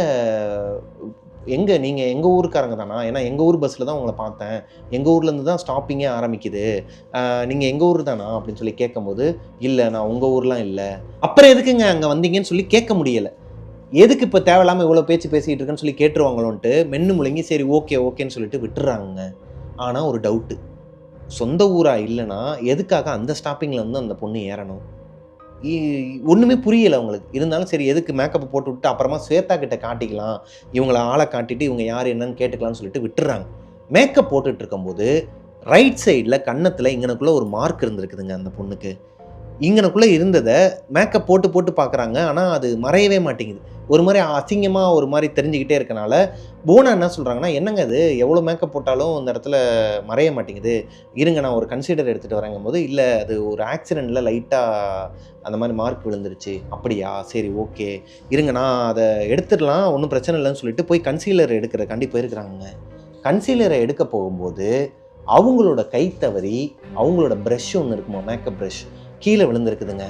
நீங்கள் எங்கள் ஊருக்காரங்க தானா? ஏன்னா எங்கள் ஊர் பஸ்ஸில் தான் உங்களை பார்த்தேன், எங்கள் ஊர்லேருந்து தான் ஸ்டாப்பிங்கே ஆரம்பிக்குது, நீங்கள் எங்கள் ஊர் தானா அப்படின்னு சொல்லி கேட்கும்போது, இல்லை நான் உங்கள் ஊர்லாம் இல்லை. அப்புறம் எதுக்குங்க அங்கே வந்தீங்கன்னு சொல்லி கேட்க முடியலை. எதுக்கு இப்போ தேவையில்லாமல் இவ்வளோ பேச்சு பேசிகிட்டு இருக்குன்னு சொல்லி கேட்டுருவாங்களோன்ட்டு மென்னு முழுங்கி சரி ஓகேன்னு சொல்லிட்டு விட்டுறாங்க. ஆனால் ஒரு டவுட்டு, சொந்த ஊராக இல்லைன்னா எதுக்காக அந்த ஸ்டாப்பிங்கில் வந்து அந்த பொண்ணு ஏறணும்? ஒன்றுமே புரியலை அவங்களுக்கு. இருந்தாலும் சரி எதுக்கு மேக்கப்பை போட்டு விட்டு அப்புறமா ஸ்வேதா கிட்ட காட்டிக்கலாம், இவங்கள ஆளை காட்டிட்டு இவங்க யார் என்னன்னு கேட்டுக்கலாம்னு சொல்லிட்டு விட்டுறாங்க. மேக்கப் போட்டுட்டு இருக்கும்போது ரைட் சைடில் கன்னத்தில் இங்கனக்குள்ளே ஒரு மார்க் இருந்திருக்குதுங்க அந்த பொண்ணுக்கு. இங்கனக்குள்ளே இருந்ததை மேக்கப் போட்டு பார்க்குறாங்க, ஆனால் அது மறையவே மாட்டேங்குது. ஒரு மாதிரி அசிங்கமாக ஒரு மாதிரி தெரிஞ்சுக்கிட்டே இருக்கனால புவனா என்ன சொல்கிறாங்கன்னா, என்னங்க அது எவ்வளோ மேக்கப் போட்டாலும் இந்த இடத்துல மறைய மாட்டேங்குது, இருங்க நான் ஒரு கன்சிடர் எடுத்துகிட்டு வரேங்கும் போது, இல்லை அது ஒரு ஆக்சிடெண்ட்டில் லைட்டாக அந்த மாதிரி மார்க் விழுந்துருச்சு. அப்படியா, சரி ஓகே இருங்க நான் அதை எடுத்துடலாம், ஒன்றும் பிரச்சனை இல்லைன்னு சொல்லிட்டு போய் கன்சீலர் எடுக்கிறக்காண்டி போயிருக்கிறாங்க. கன்சீலரை எடுக்க போகும்போது அவங்களோட கை தவறி அவங்களோட ப்ரஷ் ஒன்று இருக்குமா, மேக்கப் ப்ரஷ் கீழே விழுந்துருக்குதுங்க.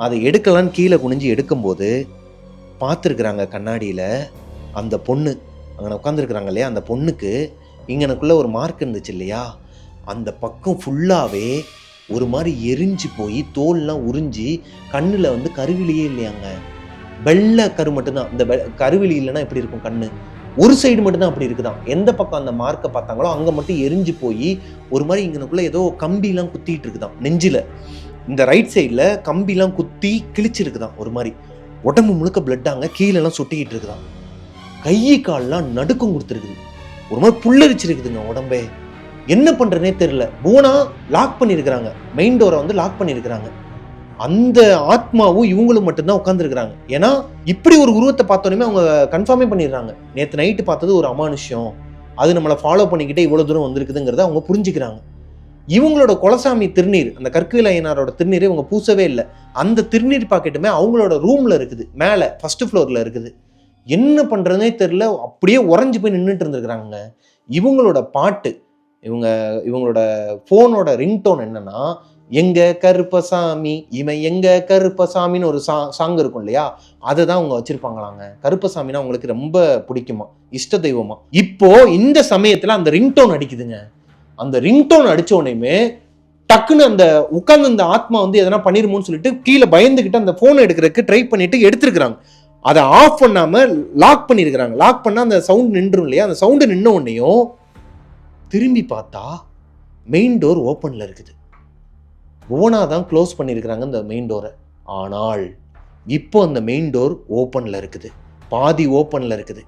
அதை எடுக்கலான்னு கீழே குனிஞ்சு எடுக்கும்போது பார்த்துருக்குறாங்க கண்ணாடியில் அந்த பொண்ணு அங்கே உட்காந்துருக்குறாங்க இல்லையா, அந்த பொண்ணுக்கு இங்கனக்குள்ளே ஒரு மார்க் இருந்துச்சு இல்லையா, அந்த பக்கம் ஃபுல்லாகவே ஒரு மாதிரி எரிஞ்சு போய் தோல்லாம் உறிஞ்சி கண்ணில் வந்து கருவிலியே இல்லையாங்க, வெள்ளை கரு மட்டும்தான். இந்த கருவிலி இல்லைன்னா எப்படி இருக்கும் கண்ணு, ஒரு சைடு மட்டும்தான் அப்படி இருக்குதான். எந்த பக்கம் அந்த மார்க்கை பார்த்தாங்களோ அங்கே மட்டும் எரிஞ்சு போய் ஒரு மாதிரி இங்கனக்குள்ளே ஏதோ கம்பிலாம் குத்திட்டு இருக்குதான் நெஞ்சில். இந்த ரைட் சைடில் கம்பிலாம் குத்தி கிழிச்சிருக்குதான், ஒரு மாதிரி உடம்பு முழுக்க பிளட்டாங்க, கீழெல்லாம் சுட்டிக்கிட்டு இருக்குதான், கை கால்லாம் நடுக்கம் கொடுத்துருக்குது, ஒரு மாதிரி புல்லரிச்சிருக்குதுங்க உடம்பே. என்ன பண்ணுறதுனே தெரியல. புவனா லாக் பண்ணியிருக்கிறாங்க, மெயின் டோரை வந்து லாக் பண்ணியிருக்கிறாங்க. அந்த ஆத்மாவும் இவங்களும் மட்டும்தான் உட்காந்துருக்குறாங்க. ஏன்னா இப்படி ஒரு உருவத்தை பார்த்தோன்னே அவங்க கன்ஃபார்மே பண்ணிடுறாங்க, நேற்று நைட்டு பார்த்தது ஒரு அமானுஷ்யம், அது நம்மளை ஃபாலோ பண்ணிக்கிட்டே இவ்வளோ தூரம் வந்திருக்குதுங்கிறத அவங்க புரிஞ்சுக்கிறாங்க. இவங்களோட குலசாமி திருநீர், அந்த கற்குவில் ஐயனாரோட திருநீரை இவங்க பூசவே இல்லை. அந்த திருநீர் பாக்கெட்டுமே அவங்களோட ரூமில் இருக்குது, மேலே ஃபர்ஸ்ட் ஃப்ளோரில் இருக்குது. என்ன பண்ணுறதுனே தெரில, அப்படியே உறைஞ்சி போய் நின்றுட்டு இருந்துருக்குறாங்க. இவங்களோட பாட்டு, இவங்களோட ஃபோனோட ரிங்டோன் என்னன்னா, எங்க கருப்பசாமி இவன் எங்க கருப்பசாமின்னு ஒரு சாங் இருக்கும் இல்லையா, அதை தான் அவங்க வச்சிருப்பாங்களாங்க. கருப்பசாமின்னா அவங்களுக்கு ரொம்ப பிடிக்குமா, இஷ்ட தெய்வமா. இப்போ இந்த சமயத்தில் அந்த ரிங்டோன் அடிக்குதுங்க. அந்த ரிங்டோன் அடிச்ச உடனே டக்குன்னு அந்த உட்கார்ந்து அந்த ஆத்மா வந்து எதனா பண்ணிருமோன்னு சொல்லிட்டு கீழே பயந்துகிட்டு அந்த போனை எடுக்கிறதுக்கு ட்ரை பண்ணிட்டு எடுத்துருக்காங்க. அதை ஆஃப் பண்ணாம லாக் பண்ணிருக்கிறாங்க. லாக் பண்ணா அந்த சவுண்ட் நின்றும் இல்லையா, அந்த சவுண்டு நின்ன உடனேயும் திரும்பி பார்த்தா மெயின் டோர் ஓப்பன்ல இருக்குது. புவனா தான் க்ளோஸ் பண்ணியிருக்கிறாங்க அந்த மெயின் டோரை. ஆனால் இப்போ அந்த மெயின் டோர் ஓப்பன்ல இருக்குது, பாதி ஓப்பன்ல இருக்குது.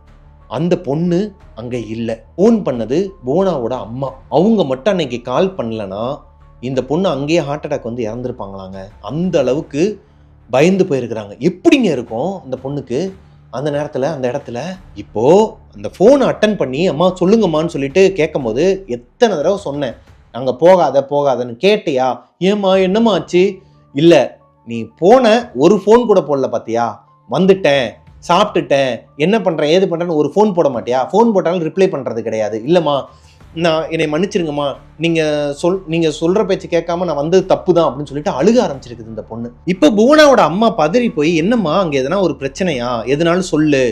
அந்த பொண்ணு அங்கே இல்லை. ஃபோன் பண்ணது புவனாவோட அம்மா. அவங்க மட்டும் அன்னைக்கு கால் பண்ணலன்னா இந்த பொண்ணு அங்கேயே ஹார்ட் அட்டாக் வந்து இறந்துருப்பாங்களாங்க. அந்த அளவுக்கு பயந்து போயிருக்கிறாங்க. எப்படிங்க இருக்கும் அந்த பொண்ணுக்கு, அந்த நேரத்தில் அந்த இடத்துல இப்போ அந்த ஃபோனை அட்டன் பண்ணி அம்மா சொல்லுங்கம்மான்னு சொல்லிட்டு கேட்கும் போது எத்தனை தடவை சொன்னேன், அங்கே போகாதன்னு. கேட்டியா? ஏம்மா என்னம்மா ஆச்சு? இல்லை, நீ போன ஒரு ஃபோன் கூட போடல பார்த்தியா, வந்துட்டேன், சாப்பிட்டுட்டேன், என்ன பண்ணுறேன் ஏது பண்ணுறேன்னு ஒரு ஃபோன் போட மாட்டியா? ஃபோன் போட்டாலும் ரிப்ளை பண்ணுறது கிடையாது. இல்லைம்மா நான் என்னை மன்னிச்சிருங்கம்மா, நீங்கள் சொல்கிற பேச்சு கேட்காம நான் வந்தது தப்பு தான் அப்படின்னு சொல்லிட்டு அழுக ஆரம்பிச்சிருக்குது இந்த பொண்ணு. இப்போ புவனாவோட அம்மா பதறி போய், என்னம்மா அங்கே எதனா ஒரு பிரச்சனையா, எதனாலும் சொல்லு,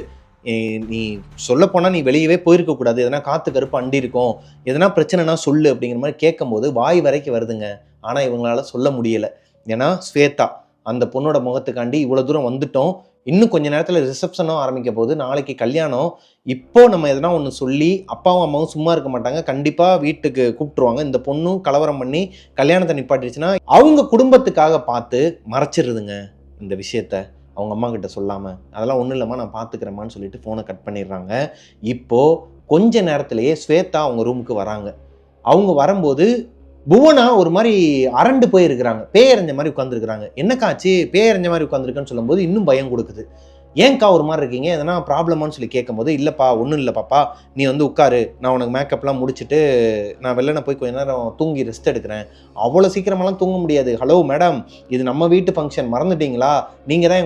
நீ சொல்ல போனால் நீ வெளியவே போயிருக்கக்கூடாது, எதனா காற்று கருப்பு அண்டி இருக்கும், எதனா பிரச்சனைனா சொல்லு அப்படிங்கிற மாதிரி கேட்கும்போது வாய் வரைக்கும் வருதுங்க. ஆனால் இவங்களால சொல்ல முடியலை. ஏன்னா ஸ்வேதா அந்த பொண்ணோட முகத்துக்காண்டி இவ்வளோ தூரம் வந்துட்டோம், இன்னும் கொஞ்ச நேரத்தில் ரிசப்ஷனும் ஆரம்பிக்க போகுது, நாளைக்கு கல்யாணம். இப்போ நம்ம எதனா ஒன்று சொல்லி அப்பாவும் அம்மாவும் சும்மா இருக்க மாட்டாங்க, கண்டிப்பாக வீட்டுக்கு கூப்பிட்டுருவாங்க. இந்த பொண்ணும் கலவரம் பண்ணி கல்யாணத்தை நிப்பாட்டிடுச்சுன்னா அவங்க குடும்பத்துக்காக பார்த்து மறைச்சிருதுங்க இந்த விஷயத்த அவங்க அம்மா கிட்ட சொல்லாமல். அதெல்லாம் ஒன்றும் இல்லைம்மா நான் பார்த்துக்கிறேம்மான்னு சொல்லிட்டு ஃபோனை கட் பண்ணிடுறாங்க. இப்போது கொஞ்ச நேரத்திலேயே ஸ்வேதா அவங்க ரூமுக்கு வராங்க. அவங்க வரும்போது புவனா ஒரு மாதிரி அரண்டு போயிருக்கிறாங்க, பேயறிஞ்ச மாதிரி உட்காந்துருக்குறாங்க. என்னக்காச்சு பேயறிஞ்ச மாதிரி உட்காந்துருக்குன்னு சொல்லும்போது இன்னும் பயம் கொடுக்குது. ஏன்க்கா ஒரு மாதிரி இருக்கீங்க, எதனா ப்ராப்ளமானு சொல்லி கேட்கும்போது, இல்லைப்பா ஒன்றும் இல்லை பாப்பா, நீ வந்து உட்காரு, நான் உனக்கு மேக்கப்லாம் முடிச்சுட்டு நான் வெளில போய் கொஞ்ச நேரம் தூங்கி ரெஸ்ட் எடுக்கிறேன். அவ்வளோ சீக்கிரமெல்லாம் தூங்க முடியாது. ஹலோ மேடம், இது நம்ம வீட்டு ஃபங்க்ஷன், மறந்துட்டீங்களா? நீங்கள் தான்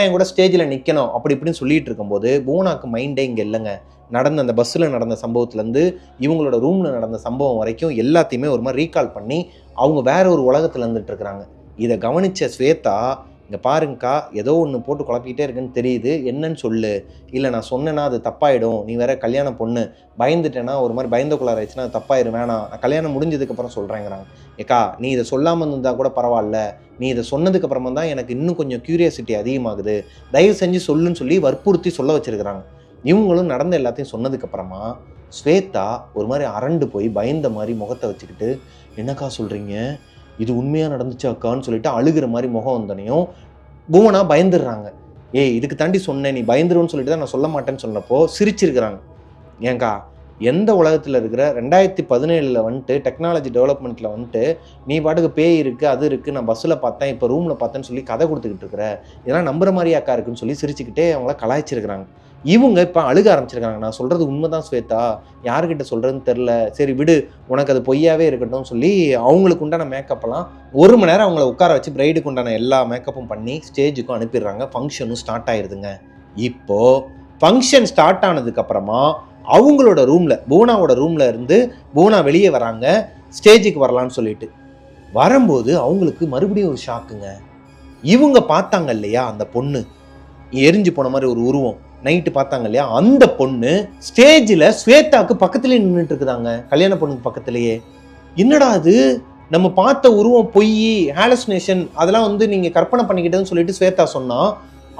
என் கூட ஸ்டேஜில் நிற்கணும் அப்படி இப்படின்னு சொல்லிட்டு இருக்கும்போது புவனாக்கு மைண்டே இங்கே இல்லைங்க. நடந்த அந்த பஸ்ஸில் நடந்த சம்பவத்துலேருந்து இவங்களோட ரூமில் நடந்த சம்பவம் வரைக்கும் எல்லாத்தையுமே ஒரு மாதிரி ரீகால் பண்ணி அவங்க வேற ஒரு உலகத்தில் இருந்துட்டு இருக்கிறாங்க. இதை கவனித்த ஸ்வேதா, இங்கே பாருங்கக்கா, ஏதோ ஒன்று போட்டு குழப்பிக்கிட்டே இருக்குன்னு தெரியுது, என்னன்னு சொல்லு, இல்லை நான் சொன்னேன்னா அது தப்பாயிடும், நீ வேற கல்யாணம் பொண்ணு, பயந்துட்டேன்னா ஒரு மாதிரி பயந்தக்குள்ளார ஆயிடுச்சுன்னா அது தப்பாயிடும், வேணாம், நான் கல்யாணம் முடிஞ்சதுக்கப்புறம் சொல்கிறேங்கிறாங்க. ஏக்கா நீ இதை சொல்லாமல் இருந்தால் கூட பரவாயில்ல, நீ இதை சொன்னதுக்கப்புறமா தான் எனக்கு இன்னும் கொஞ்சம் க்யூரியாசிட்டி அதிகமாகுது, தயவு செஞ்சு சொல்லுன்னு சொல்லி வற்புறுத்தி சொல்ல வச்சுருக்கிறாங்க. இவங்களும் நடந்த எல்லாத்தையும் சொன்னதுக்கப்புறமா ஸ்வேதா ஒரு மாதிரி அரண்டு போய் பயந்த மாதிரி முகத்தை வச்சுக்கிட்டு, என்னக்கா சொல்கிறீங்க, இது உண்மையாக நடந்துச்சு அக்கான்னு சொல்லிட்டு அழுகிற மாதிரி முகம் வந்தனையும் புவனா பயந்துடுறாங்க. இதுக்கு தாண்டி சொன்னேன், நீ பயந்துருன்னு சொல்லிட்டு தான் நான் சொல்ல மாட்டேன்னு சொன்னப்போ சிரிச்சிருக்கிறாங்க. ஏங்கா எந்த உலகத்தில் இருக்கிற 2017 வந்துட்டு டெக்னாலஜி டெவலப்மெண்ட்டில் வந்துட்டு நீ பாட்டுக்கு பேய் இருக்குது அது இருக்குது, நான் பஸ்ஸில் பார்த்தேன் இப்போ ரூமில் பார்த்தேன்னு சொல்லி கதை கொடுத்துக்கிட்டு இருக்கிற, இதெல்லாம் நம்புற மாதிரி அக்கா இருக்குன்னு சொல்லி சிரிச்சுக்கிட்டே அவங்கள கலாய்ச்சிருக்கிறாங்க. இவங்க இப்போ அழுக ஆரம்பிச்சிருக்காங்க. நான் சொல்கிறது உண்மை தான் ஸ்வேதா, யாருக்கிட்ட சொல்கிறதுன்னு தெரில, சரி விடு, உனக்கு அது பொய்யாவே இருக்கட்டும் சொல்லி அவங்களுக்கு உண்டான மேக்கப்பெல்லாம் 1 மணி நேரம் அவங்கள உட்கார வச்சு பிரைடுக்கு உண்டான எல்லா மேக்கப்பும் பண்ணி ஸ்டேஜுக்கும் அனுப்பிடுறாங்க. ஃபங்க்ஷனும் ஸ்டார்ட் ஆயிடுதுங்க. இப்போது ஃபங்க்ஷன் ஸ்டார்ட் ஆனதுக்கப்புறமா அவங்களோட ரூமில், புவனாவோட ரூமில் இருந்து புவனா வெளியே வராங்க ஸ்டேஜுக்கு வரலான்னு சொல்லிட்டு. வரும்போது அவங்களுக்கு மறுபடியும் ஒரு ஷாக்குங்க. இவங்க பார்த்தாங்க இல்லையா அந்த பொண்ணு எரிஞ்சு போன மாதிரி ஒரு உருவம், நைட்டு பார்த்தாங்க இல்லையா, அந்த பொண்ணு ஸ்டேஜில் ஸ்வேதாவுக்கு பக்கத்துலேயே நின்றுட்டு இருக்குதாங்க, கல்யாண பொண்ணுக்கு பக்கத்துலேயே. என்னடா அது, நம்ம பார்த்த உருவம் பொய், ஹாலுசினேஷன், அதெல்லாம் வந்து நீங்கள் கற்பனை பண்ணிக்கிட்டேன்னு சொல்லிட்டு ஸ்வேதா சொன்னால்,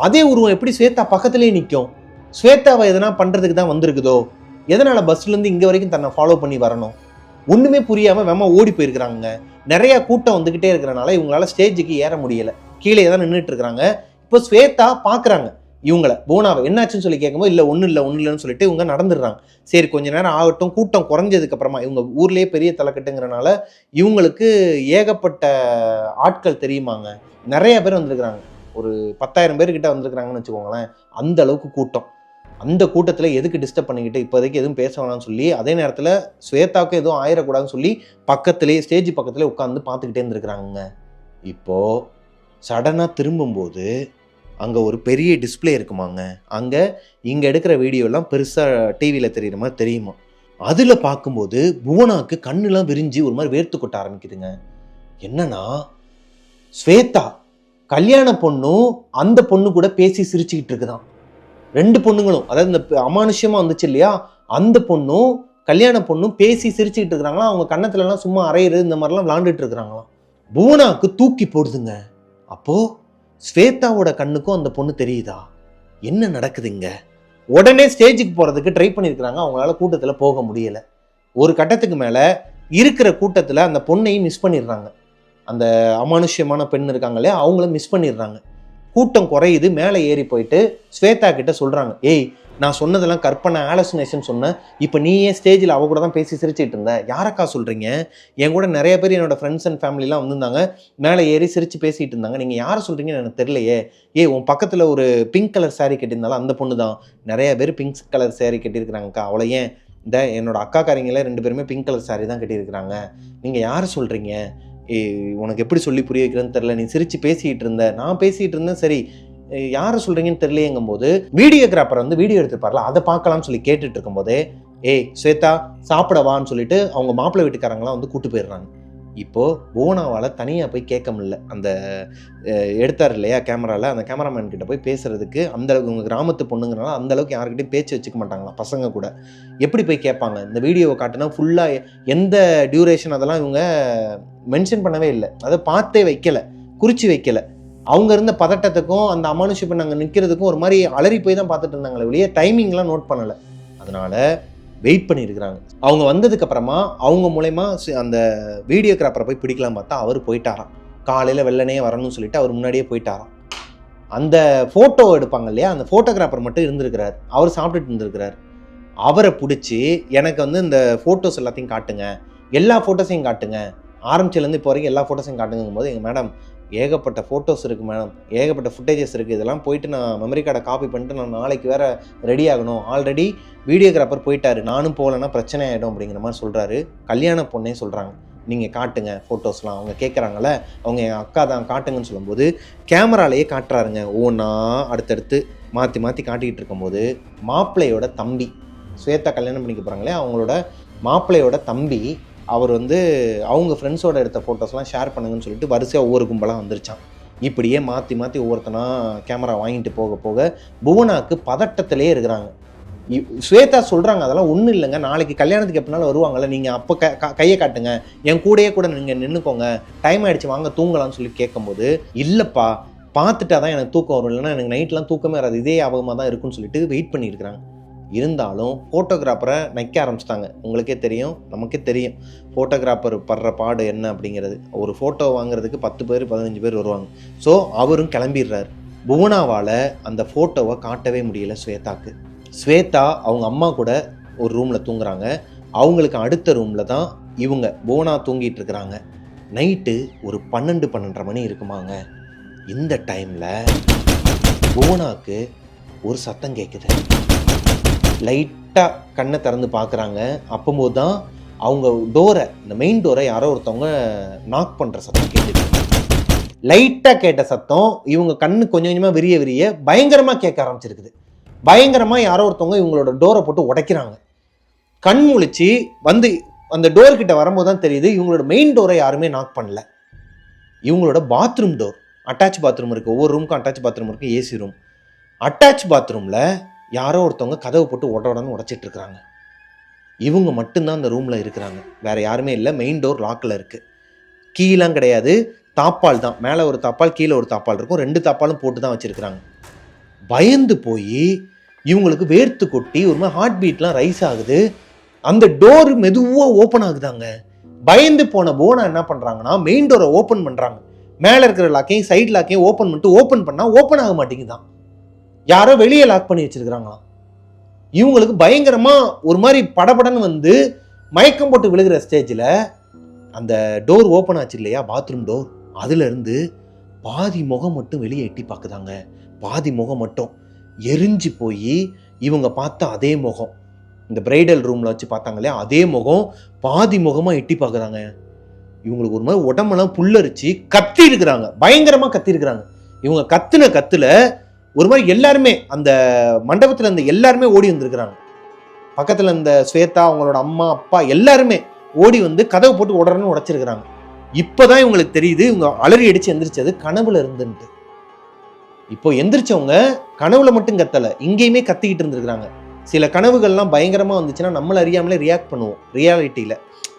அதே உருவம் எப்படி ஸ்வேதா பக்கத்துலேயே நிற்கும்? ஸ்வேதாவை எதனா பண்ணுறதுக்கு தான் வந்திருக்குதோ, எதனால் பஸ்லேருந்து இங்கே வரைக்கும் தன்னை ஃபாலோ பண்ணி வரணும்? ஒன்றுமே புரியாமல் வேமா ஓடி போயிருக்கிறாங்க. நிறையா கூட்டம் வந்துக்கிட்டே இருக்கிறனால இவங்களால ஸ்டேஜுக்கு ஏற முடியலை, கீழே தான் நின்றுட்டு இருக்கிறாங்க. இப்போ ஸ்வேதா பார்க்குறாங்க இவங்கள, புவனாவை, என்னாச்சுன்னு சொல்லி கேட்கும்போது இல்லை ஒன்றும் இல்லைன்னு சொல்லிட்டு இவங்க நடந்துடுறாங்க. சரி கொஞ்ச நேரம் ஆகட்டும், கூட்டம் குறைஞ்சதுக்கப்புறமா, இவங்க ஊர்லேயே பெரிய தலைக்கட்டுங்கிறனால இவங்களுக்கு ஏகப்பட்ட ஆட்கள் தெரியுமாங்க, நிறைய பேர் வந்திருக்கிறாங்க, ஒரு 10,000 பேர்கிட்ட வந்திருக்கிறாங்கன்னு வச்சுக்கோங்களேன், அந்த அளவுக்கு கூட்டம். அந்த கூட்டத்தில் எதுக்கு டிஸ்டர்ப் பண்ணிக்கிட்டு இப்போதைக்கு எதுவும் பேச வேணாம்னு சொல்லி, அதே நேரத்தில் ஸ்வேதாவுக்கு எதுவும் ஆயிடக்கூடாதுன்னு சொல்லி பக்கத்துலேயே ஸ்டேஜ் பக்கத்துலேயே உட்காந்து பார்த்துக்கிட்டே இருந்திருக்கிறாங்க. இப்போது சடனாக திரும்பும்போது அங்கே ஒரு பெரிய டிஸ்பிளே இருக்குமாங்க, அங்கே இங்கே எடுக்கிற வீடியோலாம் பெருசாக டிவியில் தெரிகிற மாதிரி தெரியுமா. அதில் பார்க்கும்போது புவனாவுக்கு கண்ணுலாம் விரிஞ்சு ஒரு மாதிரி வேர்த்து கொட்ட ஆரம்பிக்குதுங்க. என்னன்னா ஸ்வேதா கல்யாண பொண்ணும் அந்த பொண்ணு கூட பேசி சிரிச்சுக்கிட்டு இருக்குதான். 2 பொண்ணுங்களும், அதாவது இந்த அமானுஷ்யமாக வந்துச்சு இல்லையா, அந்த பொண்ணும் கல்யாண பொண்ணும் பேசி சிரிச்சுக்கிட்டு இருக்கிறாங்களா, அவங்க கன்னத்துலலாம் சும்மா அரையிறது இந்த மாதிரிலாம் விளாண்டுட்டு இருக்கிறாங்களாம். புவனாவுக்கு தூக்கி போடுதுங்க. அப்போது ஸ்வேதாவோட கண்ணுக்கும் அந்த பொண்ணு தெரியுதா, என்ன நடக்குதுங்க? உடனே ஸ்டேஜுக்கு போகிறதுக்கு ட்ரை பண்ணியிருக்கிறாங்க, அவங்களால கூட்டத்தில் போக முடியலை. ஒரு கட்டத்துக்கு மேலே இருக்கிற கூட்டத்தில் அந்த பொண்ணையும் மிஸ் பண்ணிடுறாங்க. அந்த அமானுஷ்யமான பெண் இருக்காங்க இல்லையா, அவங்கள மிஸ் பண்ணிடுறாங்க. கூட்டம் குறையுது, மேலே ஏறி போயிட்டு ஸ்வேதா கிட்ட சொல்கிறாங்க, நான் சொன்னதெல்லாம் கற்பனை ஆலோசினேஷன் சொன்னேன். இப்போ நீ ஏன் ஸ்டேஜில் அவ கூட தான் பேசி சிரிச்சிட்டு இருந்த? யாரக்கா சொல்கிறீங்க? என் கூட நிறைய பேர் என்னோட ஃப்ரெண்ட்ஸ் அண்ட் ஃபேமிலிலாம் வந்திருந்தாங்க, மேலே ஏறி சிரித்து பேசிகிட்டு இருந்தாங்க. நீங்கள் யாரை சொல்கிறீங்கன்னு எனக்கு தெரியலையே. உன் பக்கத்தில் ஒரு பிங்க் கலர் சாரீ கட்டியிருந்தாலும் அந்த பொண்ணு தான். நிறைய பேர் பிங்க் கலர் சாரீ கட்டியிருக்கிறாங்கக்கா. அவளை ஏன் என்னோட அக்காக்காரங்களே 2 பேருமே பிங்க் கலர் சாரீ தான் கட்டியிருக்கிறாங்க. நீங்கள் யாரை சொல்கிறீங்க? உனக்கு எப்படி சொல்லி புரிய வைக்கிறேன்னு தெரில. நீ சிரித்து பேசிகிட்டு இருந்த, நான் பேசிகிட்டு இருந்தேன். சரி, யாரை சொல்கிறீங்கன்னு தெரியலையேங்கும் போது வீடியோகிராஃபர் வந்து வீடியோ எடுத்துப்பார்ல, அதை பார்க்கலாம்னு சொல்லி கேட்டுட்டு இருக்கும்போதே ஸ்வேதா சாப்பிடவான்னு சொல்லிட்டு அவங்க மாப்பிள்ளை வீட்டுக்காரங்களாம் வந்து கூட்டு போயிடுறாங்க. இப்போது புவனாவால் தனியாக போய் கேட்க முடியல. அந்த எடுத்தார் இல்லையா கேமராவில், அந்த கேமராமேன் கிட்ட போய் பேசுகிறதுக்கு அந்தளவுக்கு உங்கள் கிராமத்து பொண்ணுங்கிறனால அந்தளவுக்கு யாருக்கிட்டையும் பேச்சு வச்சுக்க மாட்டாங்களா பசங்க கூட. எப்படி போய் கேட்பாங்க? இந்த வீடியோவை காட்டினா ஃபுல்லாக எந்த டியூரேஷன் அதெல்லாம் இவங்க மென்ஷன் பண்ணவே இல்லை. அதை பார்த்தே வைக்கலை, குறித்து வைக்கலை. அவங்க இருந்த பதட்டத்துக்கும் அந்த அமானுஷிப்பை நாங்கள் நிற்கிறதுக்கும் ஒரு மாதிரி அலறி போய் தான் பார்த்துட்டு இருந்தாங்களே வெளியே டைமிங்லாம் நோட் பண்ணலை. அதனால் வெயிட் பண்ணியிருக்கிறாங்க. அவங்க வந்ததுக்கு அப்புறமா அவங்க மூலயமா அந்த வீடியோகிராஃபரை போய் பிடிக்கலாம் பார்த்தா அவர் போயிட்டாராம். காலையில் வெள்ளனே வரணும்னு சொல்லிட்டு அவர் முன்னாடியே போயிட்டாராம். அந்த ஃபோட்டோ எடுப்பாங்க இல்லையா, அந்த ஃபோட்டோகிராஃபர் மட்டும் இருந்திருக்கிறார். அவர் சாப்பிட்டுட்டு இருந்திருக்கிறார். அவரை பிடிச்சி எனக்கு வந்து இந்த ஃபோட்டோஸ் எல்லாத்தையும் காட்டுங்க, எல்லா ஃபோட்டோஸையும் காட்டுங்க, ஆரம்பிச்சிலேருந்து இப்போ வரைக்கும் எல்லா ஃபோட்டோஸையும் காட்டுங்கும் போது, எங்கள் மேடம் ஏகப்பட்ட ஃபோட்டோஸ் இருக்குது மேடம், ஏகப்பட்ட ஃபுட்டேஜஸ் இருக்குது, இதெல்லாம் போயிட்டு நான் மெமரி கார்டை காப்பி பண்ணிட்டு நான் நாளைக்கு வேறு ரெடி ஆகணும், ஆல்ரெடி வீடியோகிராஃபர் போயிட்டார், நானும் போகலன்னா பிரச்சனை ஆகிடும் அப்படிங்கிற மாதிரி சொல்கிறாரு. கல்யாண பொண்ணே சொல்கிறாங்க, நீங்கள் காட்டுங்க ஃபோட்டோஸ்லாம். அவங்க கேட்குறாங்களே, அவங்க என் அக்கா தான், காட்டுங்கன்னு சொல்லும்போது கேமராலேயே காட்டுறாருங்க. ஒவ்வொன்றா அடுத்தடுத்து மாற்றி மாற்றி காட்டிக்கிட்டு இருக்கும்போது மாப்பிள்ளையோட தம்பி, ஸ்வேதா கல்யாணம் பண்ணிக்க போகிறாங்களே அவங்களோட மாப்பிள்ளையோட தம்பி, அவர் வந்து அவங்க ஃப்ரெண்ட்ஸோட எடுத்த ஃபோட்டோஸ்லாம் ஷேர் பண்ணுங்கன்னு சொல்லிட்டு வரிசையாக ஒவ்வொரு கும்பலாக வந்துருச்சான். இப்படியே மாற்றி மாற்றி ஒவ்வொருத்தனா கேமரா வாங்கிட்டு போக போக புவனாக்கு பதட்டத்திலே இருக்கிறாங்க. ஸ்வேதா சொல்கிறாங்க, அதெல்லாம் ஒன்றும் இல்லைங்க, நாளைக்கு கல்யாணத்துக்கு எப்படினாலும் வருவாங்கள்ல, நீங்கள் அப்போ கையை காட்டுங்க, என் கூடயே கூட நீங்கள் நின்றுக்கோங்க, டைம் ஆகிடுச்சு வாங்க தூங்கலாம்னு சொல்லி கேட்கும்போது, இல்லைப்பா பார்த்துட்டா தான் எனக்கு தூக்கம் வரும், இல்லைன்னா எனக்கு நைட்லாம் தூக்கமே வராது, இதே ஞாபகமாக தான் இருக்குன்னு சொல்லிட்டு வெயிட் பண்ணியிருக்கிறாங்க. இருந்தாலும் ஃபோட்டோகிராஃபரை நைக்க ஆரம்பிச்சிட்டாங்க. உங்களுக்கே தெரியும், நமக்கே தெரியும் ஃபோட்டோகிராஃபர் படுற பாடு என்ன அப்படிங்கிறது. ஒரு ஃபோட்டோ வாங்குறதுக்கு 10 பேர் 15 பேர் வருவாங்க. ஸோ அவரும் கிளம்பிடுறார். புவனாவால் அந்த ஃபோட்டோவை காட்டவே முடியல ஸ்வேதாக்கு. ஸ்வேதா அவங்க அம்மா கூட ஒரு ரூமில் தூங்குறாங்க. அவங்களுக்கு அடுத்த ரூமில் தான் இவங்க புவனா தூங்கிட்டு இருக்கிறாங்க. நைட்டு ஒரு 12-12:30 மணி இருக்குமாங்க. இந்த டைமில் புவனாக்கு ஒரு சத்தம் கேட்குது. லைட்டாக கண்ணை திறந்து பார்க்குறாங்க. அப்போது தான் அவங்க டோரை, இந்த மெயின் டோரை யாரோ ஒருத்தவங்க நாக் பண்ணுற சத்தம் கேட்டுது. லைட்டாக கேட்ட சத்தம் இவங்க கண்ணு கொஞ்சம் கொஞ்சமாக விரிய விரிய பயங்கரமாக கேட்க ஆரம்பிச்சிருக்குது. பயங்கரமாக யாரோ ஒருத்தவங்க இவங்களோட டோரை போட்டு உடைக்கிறாங்க. கண் முழிச்சு வந்து அந்த டோர்கிட்ட வரும்போது தான் தெரியுது இவங்களோட மெயின் டோரை யாருமே நாக் பண்ணல. இவங்களோட பாத்ரூம் டோர், அட்டாச் பாத்ரூம் இருக்குது, ஒவ்வொரு ரூமுக்கும் அட்டாச் பாத்ரூம் இருக்குது, ஏசி ரூம். அட்டாச் பாத்ரூமில் யாரோ ஒருத்தவங்க கதவை போட்டு உடனே உடைச்சிட்டு இருக்கிறாங்க. இவங்க மட்டும்தான் அந்த ரூமில் இருக்கிறாங்க, வேறு யாருமே இல்லை. மெயின் டோர் லாக்கில் இருக்குது, கீழெலாம் கிடையாது, தாப்பால் தான், மேலே ஒரு தாப்பால் கீழே ஒரு தாப்பால் இருக்கும், 2 தாப்பாலும் போட்டு தான் வச்சுருக்கிறாங்க. பயந்து போய் இவங்களுக்கு வேர்த்து கொட்டி ஒரு மாதிரி ஹார்ட் பீட்லாம் ரைஸ் ஆகுது. அந்த டோர் மெதுவாக ஓப்பன் ஆகுதாங்க. பயந்து போன புவனா என்ன பண்ணுறாங்கன்னா மெயின் டோரை ஓப்பன் பண்ணுறாங்க. மேலே இருக்கிற லாக்கையும் சைட் லாக்கையும் ஓப்பன் பண்ணிட்டு ஓப்பன் பண்ணால் ஓப்பன் ஆக மாட்டேங்குதான். யாரோ வெளியே லாக் பண்ணி வச்சிருக்கிறாங்களாம். இவங்களுக்கு பயங்கரமாக ஒரு மாதிரி படபடன்னு வந்து மயக்கம் போட்டு விழுகிற ஸ்டேஜில் அந்த டோர் ஓப்பன் ஆச்சு இல்லையா, பாத்ரூம் டோர், அதுலேருந்து பாதி முகம் மட்டும் வெளியே எட்டி பார்க்குதாங்க. பாதி முகம் மட்டும் எரிஞ்சு போய் இவங்க பார்த்த அதே முகம், இந்த பிரைடல் ரூமில் வச்சு பார்த்தாங்க இல்லையா, அதே முகம் பாதி முகமாக எட்டி பார்க்குறாங்க. இவங்களுக்கு ஒரு மாதிரி உடம்பெல்லாம் புல்லரிச்சு கத்தி இருக்கிறாங்க, பயங்கரமாக கத்தி இருக்கிறாங்க. இவங்க கத்துன கத்துல ஒரு மாதிரி எல்லாருமே அந்த மண்டபத்தில் இருந்த எல்லாருமே ஓடி வந்திருக்கிறாங்க. பக்கத்தில் இந்த ஸ்வேதா, அவங்களோட அம்மா அப்பா எல்லாருமே ஓடி வந்து கதவை போட்டு உடனே உடைச்சிருக்கிறாங்க. இப்போதான் இவங்களுக்கு தெரியுது இவங்க அலறி அடிச்சு எந்திரிச்சது கனவுல இருந்துன்ட்டு. இப்போ எந்திரிச்சவங்க கனவுல மட்டும் கத்தலை, இங்கேயுமே கத்திக்கிட்டு இருந்திருக்கிறாங்க. சில கனவுகள்லாம் பயங்கரமாக வந்துச்சுன்னா நம்மளை அறியாமலே ரியாக்ட் பண்ணுவோம். ரியாலிட்டியில்,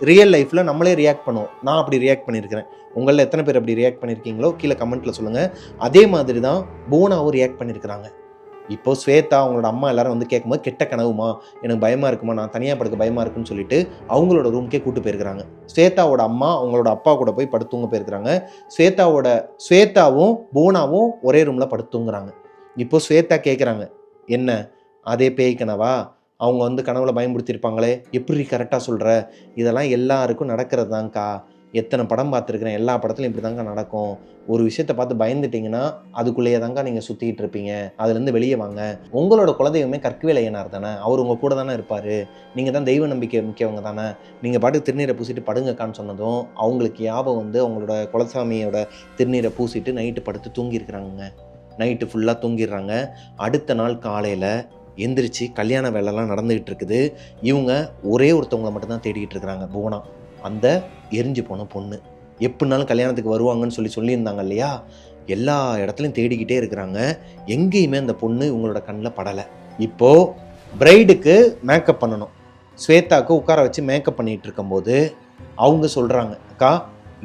ரியல் லைஃப்பில் நம்மளே ரியாக்ட் பண்ணுவோம். நான் அப்படி ரியாக்ட் பண்ணியிருக்கிறேன். உங்களில் எத்தனை பேர் அப்படி ரியாக்ட் பண்ணியிருக்கீங்களோ கீழே கமெண்ட்டில் சொல்லுங்கள். அதே மாதிரி தான் புவனாவும் ரியாக்ட் பண்ணியிருக்கிறாங்க. இப்போது ஸ்வேதா அவங்களோட அம்மா எல்லாரும் வந்து கேட்கும்போது, கெட்ட கனவுமா, எனக்கு பயமாக இருக்குமா, நான் தனியாக படுக்க பயமாக இருக்குன்னு சொல்லிட்டு அவங்களோட ரூம்க்கே கூப்பிட்டு போயிருக்கிறாங்க. ஸ்வேதாவோட அம்மா அவங்களோட அப்பா கூட போய் படுத்தூங்க போயிருக்கிறாங்க. ஸ்வேதாவும் புவனாவும் ஒரே ரூமில் படுத்தூங்குறாங்க. இப்போது ஸ்வேதா கேட்குறாங்க, என்ன அதே பேய் கனவா? அவங்க வந்து கனவுல பயமுறுத்தியிருப்பாங்களே, எப்படி கரெக்டாக சொல்கிற, இதெல்லாம் எல்லாருக்கும் நடக்கிறது தான்க்கா. எத்தனை படம் பார்த்துருக்குறேன், எல்லா படத்துலையும் இப்படி தாங்க நடக்கும். ஒரு விஷயத்தை பார்த்து பயந்துட்டிங்கன்னா அதுக்குள்ளேயே தாங்க நீங்கள் சுற்றிக்கிட்டு இருப்பீங்க. அதுலேருந்து வெளியே வாங்க. உங்களோட குலதெய்வமே கற்குவேல் ஐயனார் தானே, அவர் உங்கள் கூட தானே இருப்பார். நீங்கள் தான் தெய்வ நம்பிக்கை மிக்கவங்க தானே, நீங்கள் பாட்டுக்கு திருநீரை பூசிட்டு படுங்கக்கான்னு சொன்னதும் அவங்களுக்கு ஞாபகம் வந்து அவங்களோட குலசாமியோட திருநீரை பூசிட்டு நைட்டு படுத்து தூங்கியிருக்கிறாங்க. நைட்டு ஃபுல்லாக தூங்கிடுறாங்க. அடுத்த நாள் காலையில் எந்திரிச்சு கல்யாண வேலைலாம் நடந்துக்கிட்டு இருக்குது. இவங்க ஒரே ஒருத்தவங்களை மட்டும்தான் தேடிக்கிட்டு இருக்கிறாங்க, புவனா, அந்த எரிஞ்சு போன பொண்ணு. எப்படினாலும் கல்யாணத்துக்கு வருவாங்கன்னு சொல்லியிருந்தாங்க இல்லையா, எல்லா இடத்துலையும் தேடிக்கிட்டே இருக்கிறாங்க. எங்கேயுமே அந்த பொண்ணு இவங்களோட கண்ணில் படலை. இப்போது பிரைடுக்கு மேக்கப் பண்ணணும். ஸ்வேதாவுக்கு உட்கார வச்சு மேக்கப் பண்ணிகிட்டு இருக்கும்போது அவங்க சொல்கிறாங்க, அக்கா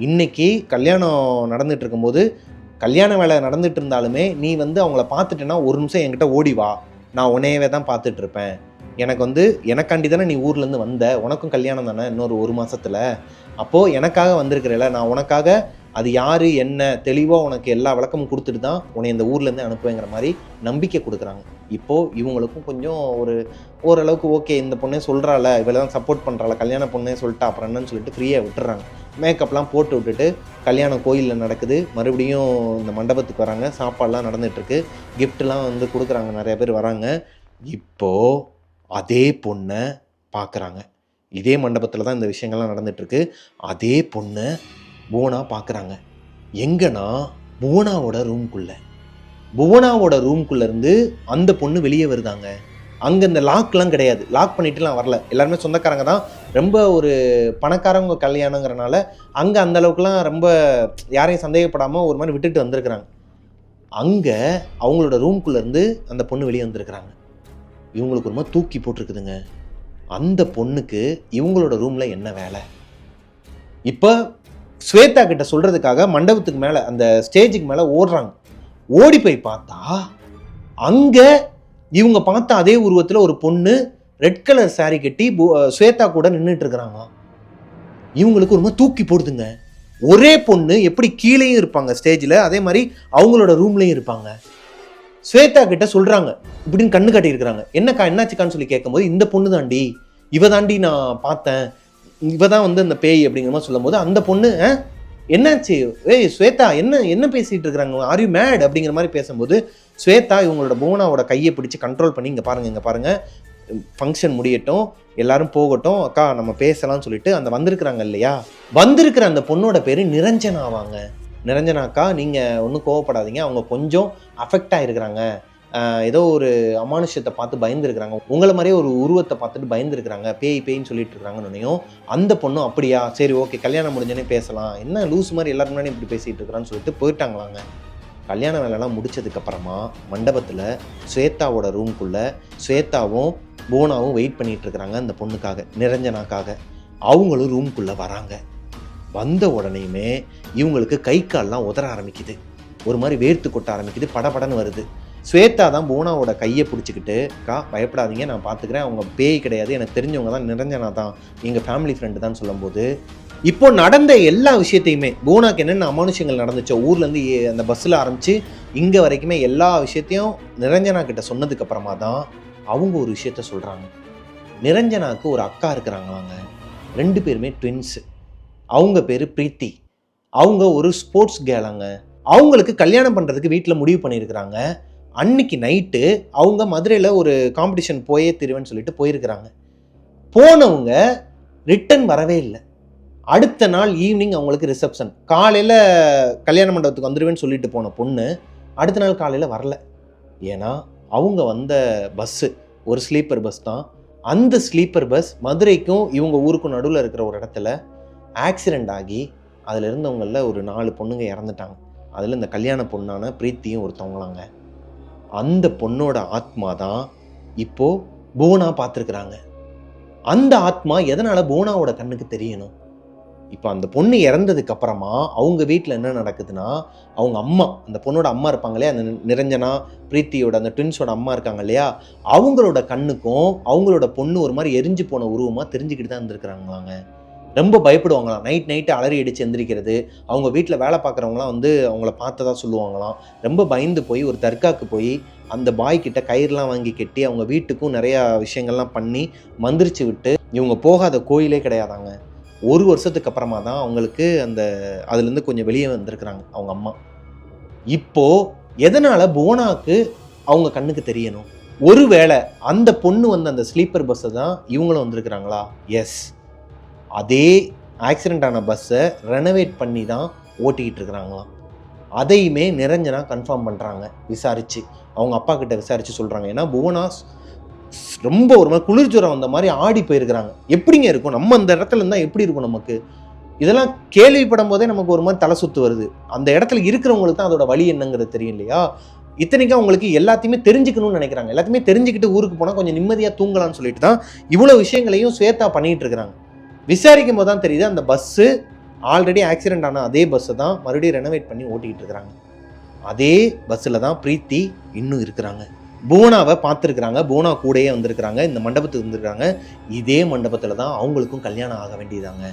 இன்னைக்கு கல்யாணம் நடந்துகிட்டு இருக்கும்போது கல்யாண வேலை நடந்துகிட்டு இருந்தாலுமே நீ வந்து அவங்கள பார்த்துட்டேன்னா ஒரு நிமிஷம் என்கிட்ட ஓடி வா, நான் உன்னையவே தான் பார்த்துட்ருப்பேன். எனக்கு வந்து எனக்காண்டி தானே நீ ஊர்லேருந்து வந்த, உனக்கும் கல்யாணம் தானே இன்னொரு 1 மாதத்தில், அப்போது எனக்காக வந்திருக்கிறல, நான் உனக்காக அது யார் என்ன தெளிவாக உனக்கு எல்லா விளக்கமும் கொடுத்துட்டு தான் உன்னை இந்த ஊர்லேருந்து அனுப்புவேங்கிற மாதிரி நம்பிக்கை கொடுக்குறாங்க. இப்போது இவங்களுக்கும் கொஞ்சம் ஓரளவுக்கு ஓகே, இந்த பொண்ணே சொல்கிறாள், இவளை தான் சப்போர்ட் பண்ணுறாள், கல்யாண பொண்ணே சொல்லிட்டா அப்புறம் என்னன்னு சொல்லிட்டு ஃப்ரீயாக விட்டுறாங்க. மேக்கப்லாம் போட்டு விட்டுட்டு கல்யாணம் கோயிலில் நடக்குது. மறுபடியும் இந்த மண்டபத்துக்கு வராங்க. சாப்பாடெலாம் நடந்துகிட்ருக்கு. கிஃப்ட்லாம் வந்து கொடுக்குறாங்க, நிறைய பேர் வராங்க. இப்போது அதே பொண்ணை பார்க்குறாங்க. இதே மண்டபத்தில் தான் இந்த விஷயங்கள்லாம் நடந்துகிட்ருக்கு. அதே பொண்ணை புவனா பார்க்குறாங்க. எங்கன்னா புவனாவோட ரூம்குள்ளேருந்து அந்த பொண்ணு வெளியே வருதாங்க. அங்கே இந்த லாக்லாம் கிடையாது, லாக் பண்ணிட்டுலாம் வரல. எல்லாருமே சொந்தக்காரங்க தான், ரொம்ப ஒரு பணக்காரவங்க கல்யாணங்கிறனால அங்கே அந்த அளவுக்குலாம் ரொம்ப யாரையும் சந்தேகப்படாமல் ஒரு மாதிரி விட்டுட்டு வந்திருக்கிறாங்க. அங்கே அவங்களோட ரூம்குள்ளேருந்து அந்த பொண்ணு வெளியே வந்திருக்கிறாங்க. இவங்களுக்கு ஒரு மாதிரி தூக்கி போட்டிருக்குதுங்க. அந்த பொண்ணுக்கு இவங்களோட ரூமில் என்ன வேலை? இப்போ ஸ்வேதா கிட்ட சொல்கிறதுக்காக மண்டபத்துக்கு மேலே அந்த ஸ்டேஜுக்கு மேலே ஓடுறாங்க. ஓடி போய் பார்த்தா அங்கே இவங்க பார்த்த அதே உருவத்தில் ஒரு பொண்ணு ரெட் கலர் சாரி கட்டி ஸ்வேதா கூட நின்றுட்டு இருக்கிறாங்க. இவங்களுக்கு ஒரு மாதிரி தூக்கி போடுதுங்க. ஒரே பொண்ணு எப்படி கீழேயும் இருப்பாங்க ஸ்டேஜில், அதே மாதிரி அவங்களோட ரூம்லேயும் இருப்பாங்க. ஸ்வேதா கிட்ட சொல்கிறாங்க, இப்படின்னு கண்ணு காட்டியிருக்கிறாங்க. என்னக்கா என்னாச்சுக்கான்னு சொல்லி கேட்கும்போது, இந்த பொண்ணு தாண்டி, இவ தாண்டி நான் பார்த்தேன், இவ தான் வந்து அந்த பேய் அப்படிங்கிற மாதிரி சொல்லும் போது அந்த பொண்ணு என்னாச்சு, ஏய் ஸ்வேதா என்ன பேசிகிட்டு இருக்கிறாங்க, ஆர் யூ மேட் அப்படிங்கிற மாதிரி பேசும்போது ஸ்வேதா இவங்களோட புவனாவோட கையை பிடிச்சி கண்ட்ரோல் பண்ணி, இங்கே பாருங்கள் ஃபங்க்ஷன் முடியட்டும், எல்லாரும் போகட்டும், அக்கா நம்ம பேசலாம்னு சொல்லிட்டு அந்த வந்திருக்கிறாங்க இல்லையா, வந்திருக்கிற அந்த பொண்ணோட பேர் நிரஞ்சனாவாங்க. நிரஞ்சனாக்கா, நீங்கள் ஒன்றும் கோவப்படாதீங்க, அவங்க கொஞ்சம் அஃபெக்ட் ஆகிருக்கிறாங்க, ஏதோ ஒரு அமானுஷத்தை பார்த்து பயந்துருக்கிறாங்க, உங்களை மாதிரியே ஒரு உருவத்தை பார்த்துட்டு பயந்துருக்கிறாங்க, பேய்ன்னு சொல்லிட்டு இருக்கிறாங்கன்னு. அந்த பொண்ணும் அப்படியா, சரி ஓகே கல்யாணம் முடிஞ்சோன்னே பேசலாம், என்ன லூஸ் மாதிரி எல்லாரும் முன்னாடி இப்படி பேசிகிட்டு இருக்கிறான்னு சொல்லிட்டு போயிட்டாங்களாங்க. கல்யாண வேலைலாம் முடிச்சதுக்கப்புறமா மண்டபத்தில் ஸ்வேதாவோட ரூம்குள்ளே ஸ்வேதாவும் புவனாவும் வெயிட் பண்ணிகிட்டு இருக்கிறாங்க அந்த பொண்ணுக்காக, நிரஞ்சனாக்காக. அவங்களும் ரூம்குள்ளே வராங்க. வந்த உடனேயுமே இவங்களுக்கு கை கால்லாம் உதற ஆரம்பிக்குது, ஒரு மாதிரி வேர்த்து கொட்ட ஆரம்பிக்குது, படபடன்னு வருது. ஸ்வேதா தான் புவனாவோட கையை பிடிச்சிக்கிட்டு, அக்கா பயப்படாதீங்க, நான் பார்த்துக்கிறேன், அவங்க பேய் கிடையாது, எனக்கு தெரிஞ்சவங்க தான், நிரஞ்சனா தான், எங்கள் ஃபேமிலி ஃப்ரெண்டு தான் சொல்லும்போது, இப்போ நடந்த எல்லா விஷயத்தையுமே, புவனாக்கு என்னென்ன அமானுஷங்கள் நடந்துச்சோ ஊர்லேருந்து அந்த பஸ்ஸில் ஆரம்பித்து இங்கே வரைக்குமே எல்லா விஷயத்தையும் நிரஞ்சனா கிட்ட சொன்னதுக்கப்புறமா தான் அவங்க ஒரு விஷயத்த சொல்கிறாங்க. நிரஞ்சனாவுக்கு ஒரு அக்கா இருக்கிறாங்களாங்க, 2 பேருமே ட்வின்ஸு. அவங்க பேர் பிரீத்தி. அவங்க ஒரு ஸ்போர்ட்ஸ் கேலாங்க. அவங்களுக்கு கல்யாணம் பண்ணுறதுக்கு வீட்டில் முடிவு பண்ணியிருக்கிறாங்க. அன்னைக்கு நைட்டு அவங்க மதுரையில் ஒரு காம்படிஷன் போயே திருவேன்னு சொல்லிட்டு போயிருக்கிறாங்க. போனவங்க ரிட்டன் வரவே இல்லை. அடுத்த நாள் ஈவினிங் அவங்களுக்கு ரிசப்ஷன். காலையில் கல்யாண மண்டபத்துக்கு வந்துடுவேன்னு சொல்லிட்டு போன பொண்ணு அடுத்த நாள் காலையில் வரல. ஏன்னா அவங்க வந்த பஸ்ஸு ஒரு ஸ்லீப்பர் பஸ் தான். அந்த ஸ்லீப்பர் பஸ் மதுரைக்கும் இவங்க ஊருக்கும் நடுவில் இருக்கிற ஒரு இடத்துல ஆக்சிடெண்ட் ஆகி அதில் இருந்தவங்களில் ஒரு 4 பொண்ணுங்க இறந்துட்டாங்க. அதில் இந்த கல்யாண பொண்ணான பிரீத்தியும் ஒருத்தவங்களாங்க. அந்த பொண்ணோட ஆத்மா தான் இப்போது புவனா பார்த்துருக்குறாங்க. அந்த ஆத்மா எதனால் புவனாவோட கண்ணுக்கு தெரியணும்? இப்போ அந்த பொண்ணு இறந்ததுக்கு அப்புறமா அவங்க வீட்டில் என்ன நடக்குதுன்னா, அவங்க அம்மா, அந்த பொண்ணோட அம்மா இருப்பாங்க இல்லையா, அந்த நிரஞ்சனா பிரீத்தியோட அந்த ட்வின்ஸோட அம்மா இருக்காங்க இல்லையா, அவங்களோட கண்ணுக்கும் அவங்களோட பொண்ணு ஒரு மாதிரி எரிஞ்சு போன உருவமாக தெரிஞ்சுக்கிட்டு தான் இருந்திருக்கிறாங்களாங்க. ரொம்ப பயப்படுவாங்களாம். நைட்டு அலறி அடிச்சு எந்திரிக்கிறது. அவங்க வீட்டில் வேலை பார்க்குறவங்களாம் வந்து அவங்கள பார்த்ததா சொல்லுவாங்களாம். ரொம்ப பயந்து போய் ஒரு தர்காக்கு போய் அந்த பாய் கிட்ட கயிறுலாம் வாங்கி கட்டி அவங்க வீட்டுக்கும் நிறையா விஷயங்கள்லாம் பண்ணி மந்திரிச்சு விட்டு இவங்க போகாத கோயிலே கிடையாதாங்க. 1 வருஷத்துக்கு அப்புறமா தான் அவங்களுக்கு அதுலேருந்து கொஞ்சம் வெளியே வந்திருக்கிறாங்க அவங்க அம்மா. இப்போ எதனால புவனாக்கு அவங்க கண்ணுக்கு தெரியணும்? ஒருவேளை அந்த பொண்ணு வந்து அந்த ஸ்லீப்பர் பஸ்ஸை தான் இவங்களும் வந்திருக்கிறாங்களா? எஸ். அதே ஆக்சிடென்ட் ஆன பஸ்ஸை ரெனோவேட் பண்ணி தான் ஓட்டிக்கிட்டு இருக்கிறாங்களாம். அதையுமே நிரஞ்சனா கன்ஃபார்ம் பண்ணுறாங்க விசாரித்து. அவங்க அப்பா கிட்ட விசாரித்து சொல்கிறாங்க. ஏன்னா புவனா ரொம்ப ஒரு மாதிரி குளிர்ஜுரம் வந்த மாதிரி ஆடி போயிருக்கிறாங்க. எப்படிங்க இருக்கும்? நம்ம அந்த இடத்துல இருந்தால் எப்படி இருக்கும் நமக்கு? இதெல்லாம் கேள்விப்படும் போதே நமக்கு ஒரு மாதிரி தலை சுத்து வருது. அந்த இடத்துல இருக்கிறவங்களுக்கு தான் அதோட வழி என்னங்கிறது தெரியும் இல்லையா? இத்தனைக்கும் அவங்களுக்கு எல்லாத்தையுமே தெரிஞ்சுக்கணும்னு நினைக்கிறாங்க. எல்லாத்தையுமே தெரிஞ்சுக்கிட்டு ஊருக்கு போனால் கொஞ்சம் நிம்மதியாக தூங்கலாம்னு சொல்லிட்டு தான் இவ்வளோ விஷயங்களையும் ஸ்வேதா பண்ணிகிட்டு இருக்கிறாங்க. விசாரிக்கும் போது தான் தெரியுது அந்த பஸ்ஸு ஆல்ரெடி ஆக்சிடென்ட் ஆன அதே பஸ்ஸை தான் மறுபடியும் ரெனோவேட் பண்ணி ஓட்டிகிட்டு இருக்கிறாங்க. அதே பஸ்ஸில் தான் பிரீத்தி இன்னும் இருக்கிறாங்க. புவனாவை பார்த்துருக்குறாங்க. புவனா கூடயே வந்திருக்கிறாங்க. இந்த மண்டபத்துக்கு வந்திருக்கிறாங்க. இதே மண்டபத்தில் தான் அவங்களுக்கும் கல்யாணம் ஆக வேண்டியதாங்க.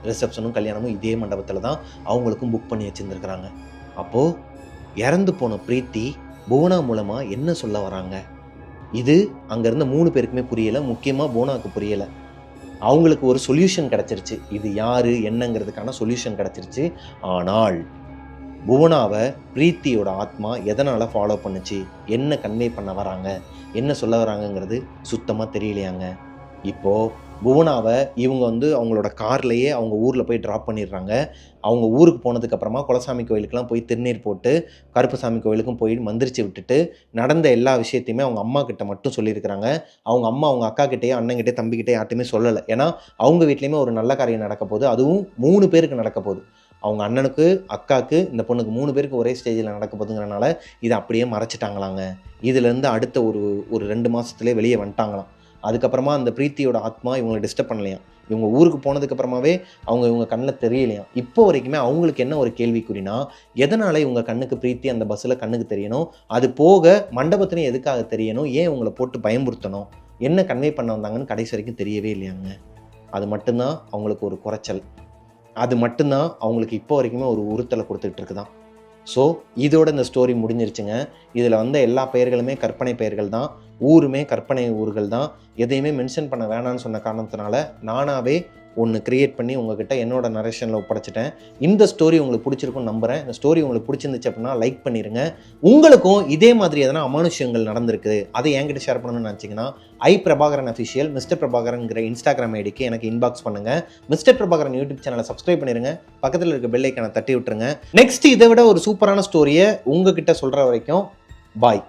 ரிசப்ஷனும் கல்யாணமும் இதே மண்டபத்தில் தான் அவங்களுக்கும் புக் பண்ணி வச்சுருந்துருக்குறாங்க. அப்போது இறந்து போன பிரீத்தி புவனா மூலமாக என்ன சொல்ல வராங்க? இது அங்கேருந்த 3 பேருக்குமே புரியலை. முக்கியமாக புவனாவுக்கு புரியலை. அவங்களுக்கு ஒரு சொல்யூஷன் கிடச்சிருச்சு. இது யார் என்னங்கிறதுக்கான சொல்யூஷன் கிடச்சிருச்சு. ஆனால் புவனாவை பிரீத்தியோட ஆத்மா எதனால் ஃபாலோ பண்ணுச்சு, என்ன கன்வே பண்ண வராங்க, என்ன சொல்ல வராங்கங்கிறது சுத்தமாக தெரியலையாங்க. இப்போது புவனாவை இவங்க வந்து அவங்களோட கார்லேயே அவங்க ஊரில் போய் ட்ராப் பண்ணிடுறாங்க. அவங்க ஊருக்கு போனதுக்கப்புறமா குலசாமி கோயிலுக்கெல்லாம் போய் திருநீர் போட்டு கருப்பசாமி கோயிலுக்கும் போய் மந்திரிச்சு விட்டுட்டு நடந்த எல்லா விஷயத்தையுமே அவங்க அம்மா கிட்ட மட்டும் சொல்லியிருக்கிறாங்க. அவங்க அம்மா அவங்க அக்கா கிட்டேயோ அண்ணங்கிட்டே தம்பிக்கிட்டே யார்ட்டையுமே சொல்லலை. ஏன்னா அவங்க வீட்லேயுமே ஒரு நல்ல காரியம் நடக்க போகுது. அதுவும் 3 பேருக்கு நடக்க போகுது. அவங்க அண்ணனுக்கு, அக்காவுக்கு, இந்த பொண்ணுக்கு 3 பேருக்கு ஒரே ஸ்டேஜில் நடக்க போகுதுங்கிறனால இதை அப்படியே மறைச்சிட்டாங்களாங்க. இதுலேருந்து அடுத்த ஒரு 2 மாதத்துலேயே வெளியே வந்துட்டாங்களாம். அதுக்கப்புறமா அந்த பிரீத்தியோட ஆத்மா இவங்களை டிஸ்டர்ப் பண்ணலையாம். இவங்க ஊருக்கு போனதுக்கப்புறமாவே இவங்க கண்ணில் தெரியலையாம். இப்போ வரைக்குமே அவங்களுக்கு என்ன ஒரு கேள்விக்குறினா, எதனால் இவங்க கண்ணுக்கு பிரீத்தி அந்த பஸ்ஸில் கண்ணுக்கு தெரியணும், அது போக மண்டபத்துலையும் எதுக்காக தெரியணும், ஏன் இவங்களை போட்டு பயமுறுத்தணும், என்ன கன்வே பண்ண வந்தாங்கன்னு கடைசி வரைக்கும் தெரியவே இல்லையாங்க. அது மட்டும்தான் அவங்களுக்கு ஒரு குறைச்சல். அது மட்டும்தான் அவங்களுக்கு இப்போ வரைக்குமே ஒரு உறுத்தலை கொடுத்துக்கிட்டு இருக்குதான். ஸோ இதோட இந்த ஸ்டோரி முடிஞ்சிருச்சுங்க. இதில் வந்த எல்லா பெயர்களுமே கற்பனை பெயர்கள் தான். ஊருமே கற்பனை ஊர்கள் தான். எதையுமே மென்ஷன் பண்ண வேணான்னு சொன்ன காரணத்தினால நானாகவே ஒன்று க்ரியேட் பண்ணி உங்ககிட்ட என்னோட நரேஷனில் ஒப்படைச்சிட்டேன். இந்த ஸ்டோரி உங்களுக்கு பிடிச்சிருக்குன்னு நம்புகிறேன். இந்த ஸ்டோரி உங்களுக்கு பிடிச்சிருந்துச்சு அப்படின்னா லைக் பண்ணிடுங்க. உங்களுக்கும் இதே மாதிரி எதனா அமானுஷ்யங்கள் நடந்திருக்குது, அதை என்கிட்ட ஷேர் பண்ணணும்னு நினச்சிங்கன்னா பிரபாகரன் அஃபிஷியல் மிஸ்டர் பிரபாகரன்கிற இன்ஸ்டாகிராம் ஐடிக்கு எனக்கு இன்பாக்ஸ் பண்ணுங்கள். மிஸ்டர் பிரபாகரன் யூடியூப் சேனலை சப்ஸ்கிரைப் பண்ணிடுங்க. பக்கத்தில் இருக்க பெல் ஐக்கானை தட்டி விட்டுருங்க. நெக்ஸ்ட் இதை விட ஒரு சூப்பரான ஸ்டோரியை உங்ககிட்ட சொல்கிற வரைக்கும் பாய்.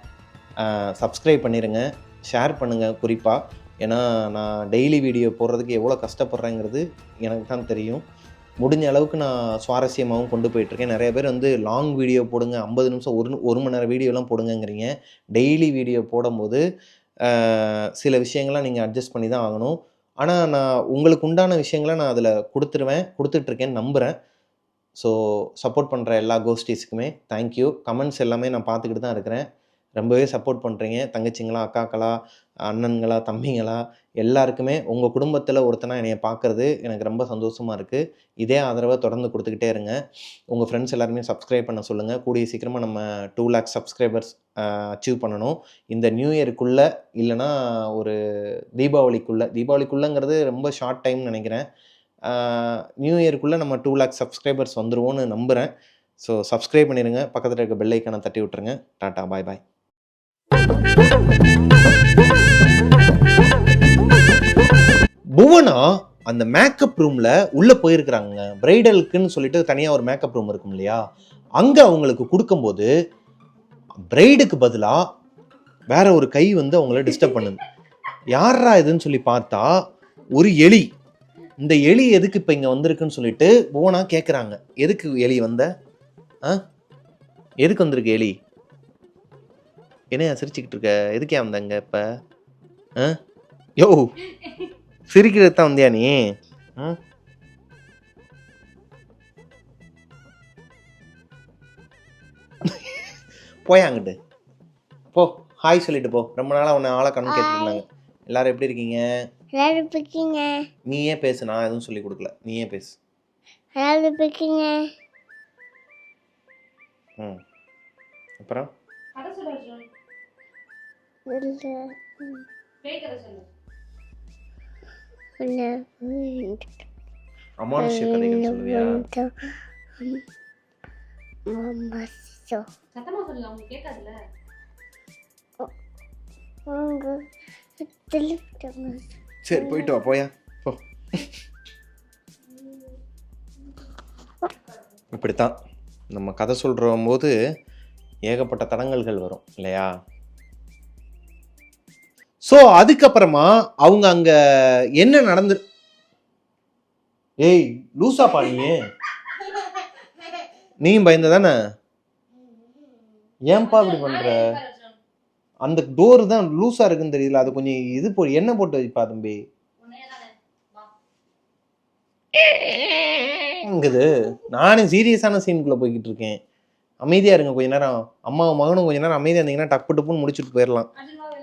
சப்ஸ்கிரைப் பண்ணிடுங்க, ஷேர் பண்ணுங்கள். குறிப்பாக ஏன்னா நான் டெய்லி வீடியோ போடுறதுக்கு எவ்வளோ கஷ்டப்படுறேங்கிறது எனக்கு தான் தெரியும். முடிஞ்ச அளவுக்கு நான் சுவாரஸ்யமாகவும் கொண்டு போயிட்டுருக்கேன். நிறைய பேர் வந்து லாங் வீடியோ போடுங்க, 50 நிமிஷம், ஒரு மணி நேரம் வீடியோலாம் போடுங்கங்கிறீங்க. டெய்லி வீடியோ போடும்போது சில விஷயங்கள்லாம் நீங்கள் அட்ஜஸ்ட் பண்ணி தான் ஆகணும். ஆனால் நான் உங்களுக்கு உண்டான விஷயங்களை நான் அதில் கொடுத்துட்ருக்கேன்னு நம்புகிறேன். ஸோ சப்போர்ட் பண்ணுற எல்லா கோஸ்டீஸுக்குமே தேங்க்யூ. கமெண்ட்ஸ் எல்லாமே நான் பார்த்துக்கிட்டு தான் இருக்கிறேன். ரொம்பவே சப்போர்ட் பண்ணுறீங்க. தங்கச்சிங்களா, அக்காக்களா, அண்ணன்களா, தம்பிங்களா, எல்லாருக்குமே உங்கள் குடும்பத்தில் ஒருத்தனா என்னைய பார்க்குறது எனக்கு ரொம்ப சந்தோஷமாக இருக்குது. இதே ஆதரவை தொடர்ந்து கொடுத்துக்கிட்டே இருங்க. உங்கள் ஃப்ரெண்ட்ஸ் எல்லாருமே சப்ஸ்கிரைப் பண்ண சொல்லுங்கள். கூடிய சீக்கிரமாக நம்ம 2 lakhs சப்ஸ்கிரைபர்ஸ் அச்சீவ் பண்ணணும். இந்த நியூ இயருக்குள்ளே இல்லைனா ஒரு தீபாவளிக்குள்ளங்கிறது ரொம்ப ஷார்ட் டைம் நினைக்கிறேன். நியூ இயருக்குள்ளே நம்ம 2 lakhs சப்ஸ்கிரைபர்ஸ் வந்துருவோன்னு நம்புகிறேன். ஸோ சப்ஸ்கிரைப் பண்ணிடுங்க. பக்கத்தில் இருக்க பெல் ஐக்கானை தட்டி விட்டுருங்க. டாட்டா, பாய் பாய். புவனா அந்த மேக்கப் ரூம்ல உள்ள போயிருக்கிறாங்க. பிரைடலுக்குன்னு சொல்லிட்டு தனியா ஒரு மேக்கப் ரூம் இருக்கும் இல்லையா, அங்க அவங்களுக்கு கொடுக்கும்போது பிரைடுக்கு பதிலா வேற ஒரு கை வந்து அவங்கள டிஸ்டர்ப் பண்ணுது. யாரா இதுன்னு சொல்லி பார்த்தா ஒரு எலி. இந்த எலி எதுக்கு இப்ப இங்க வந்திருக்குன்னு சொல்லிட்டு புவனா கேக்குறாங்க. எதுக்கு எலி வந்த? எதுக்கு வந்திருக்கு எலி? என்ன சிரிச்சுக்கிட்டு இருக்க? எதுக்கே வந்தாங்க இப்ப? யோ, சிரிக்கிறது தான் வந்தியா நீ? போய் அங்கிட்டு போ, ஹாய் சொல்லிட்டு போ. ரொம்ப நாளா உன்னை ஆளை கண்ணு கேட்டுருந்தாங்க. எல்லாரும் எப்படி இருக்கீங்க? எல்லாரும் பிடிக்குங்க. நீயே பேசு, நான் எதுவும் சொல்லி கொடுக்கல, நீயே பேசு. எல்லாரும் பிடிக்குங்க. ம் அப்புறம் அமானுஷ்ய கதைகள் சொல்லுவியா? சரி போயிட்டு வா, போயா போ. இப்படித்தான் நம்ம கதை சொல்கிற போது ஏகப்பட்ட தடங்கல்கள் வரும் இல்லையா? ஸோ அதுக்கப்புறமா அவங்க அங்கே என்ன நடந்து, ஏய் லூசாப்பா நீயும் பயந்த தானே? ஏன்பா இப்படி பண்ற? அந்த டோர் தான் லூஸா இருக்குன்னு தெரியல, அது கொஞ்சம் இது என்ன போட்டு வைப்பா தம்பி. இங்குது நானே சீரியஸான சீனுக்குள்ள போய்கிட்டு இருக்கேன். அமைதியா இருங்க கொஞ்ச நேரம். அம்மாவும் மகனும் கொஞ்ச நேரம் அமைதியா இருந்தீங்கன்னா டப்பு டப்புன்னு முடிச்சுட்டு போயிடலாம்.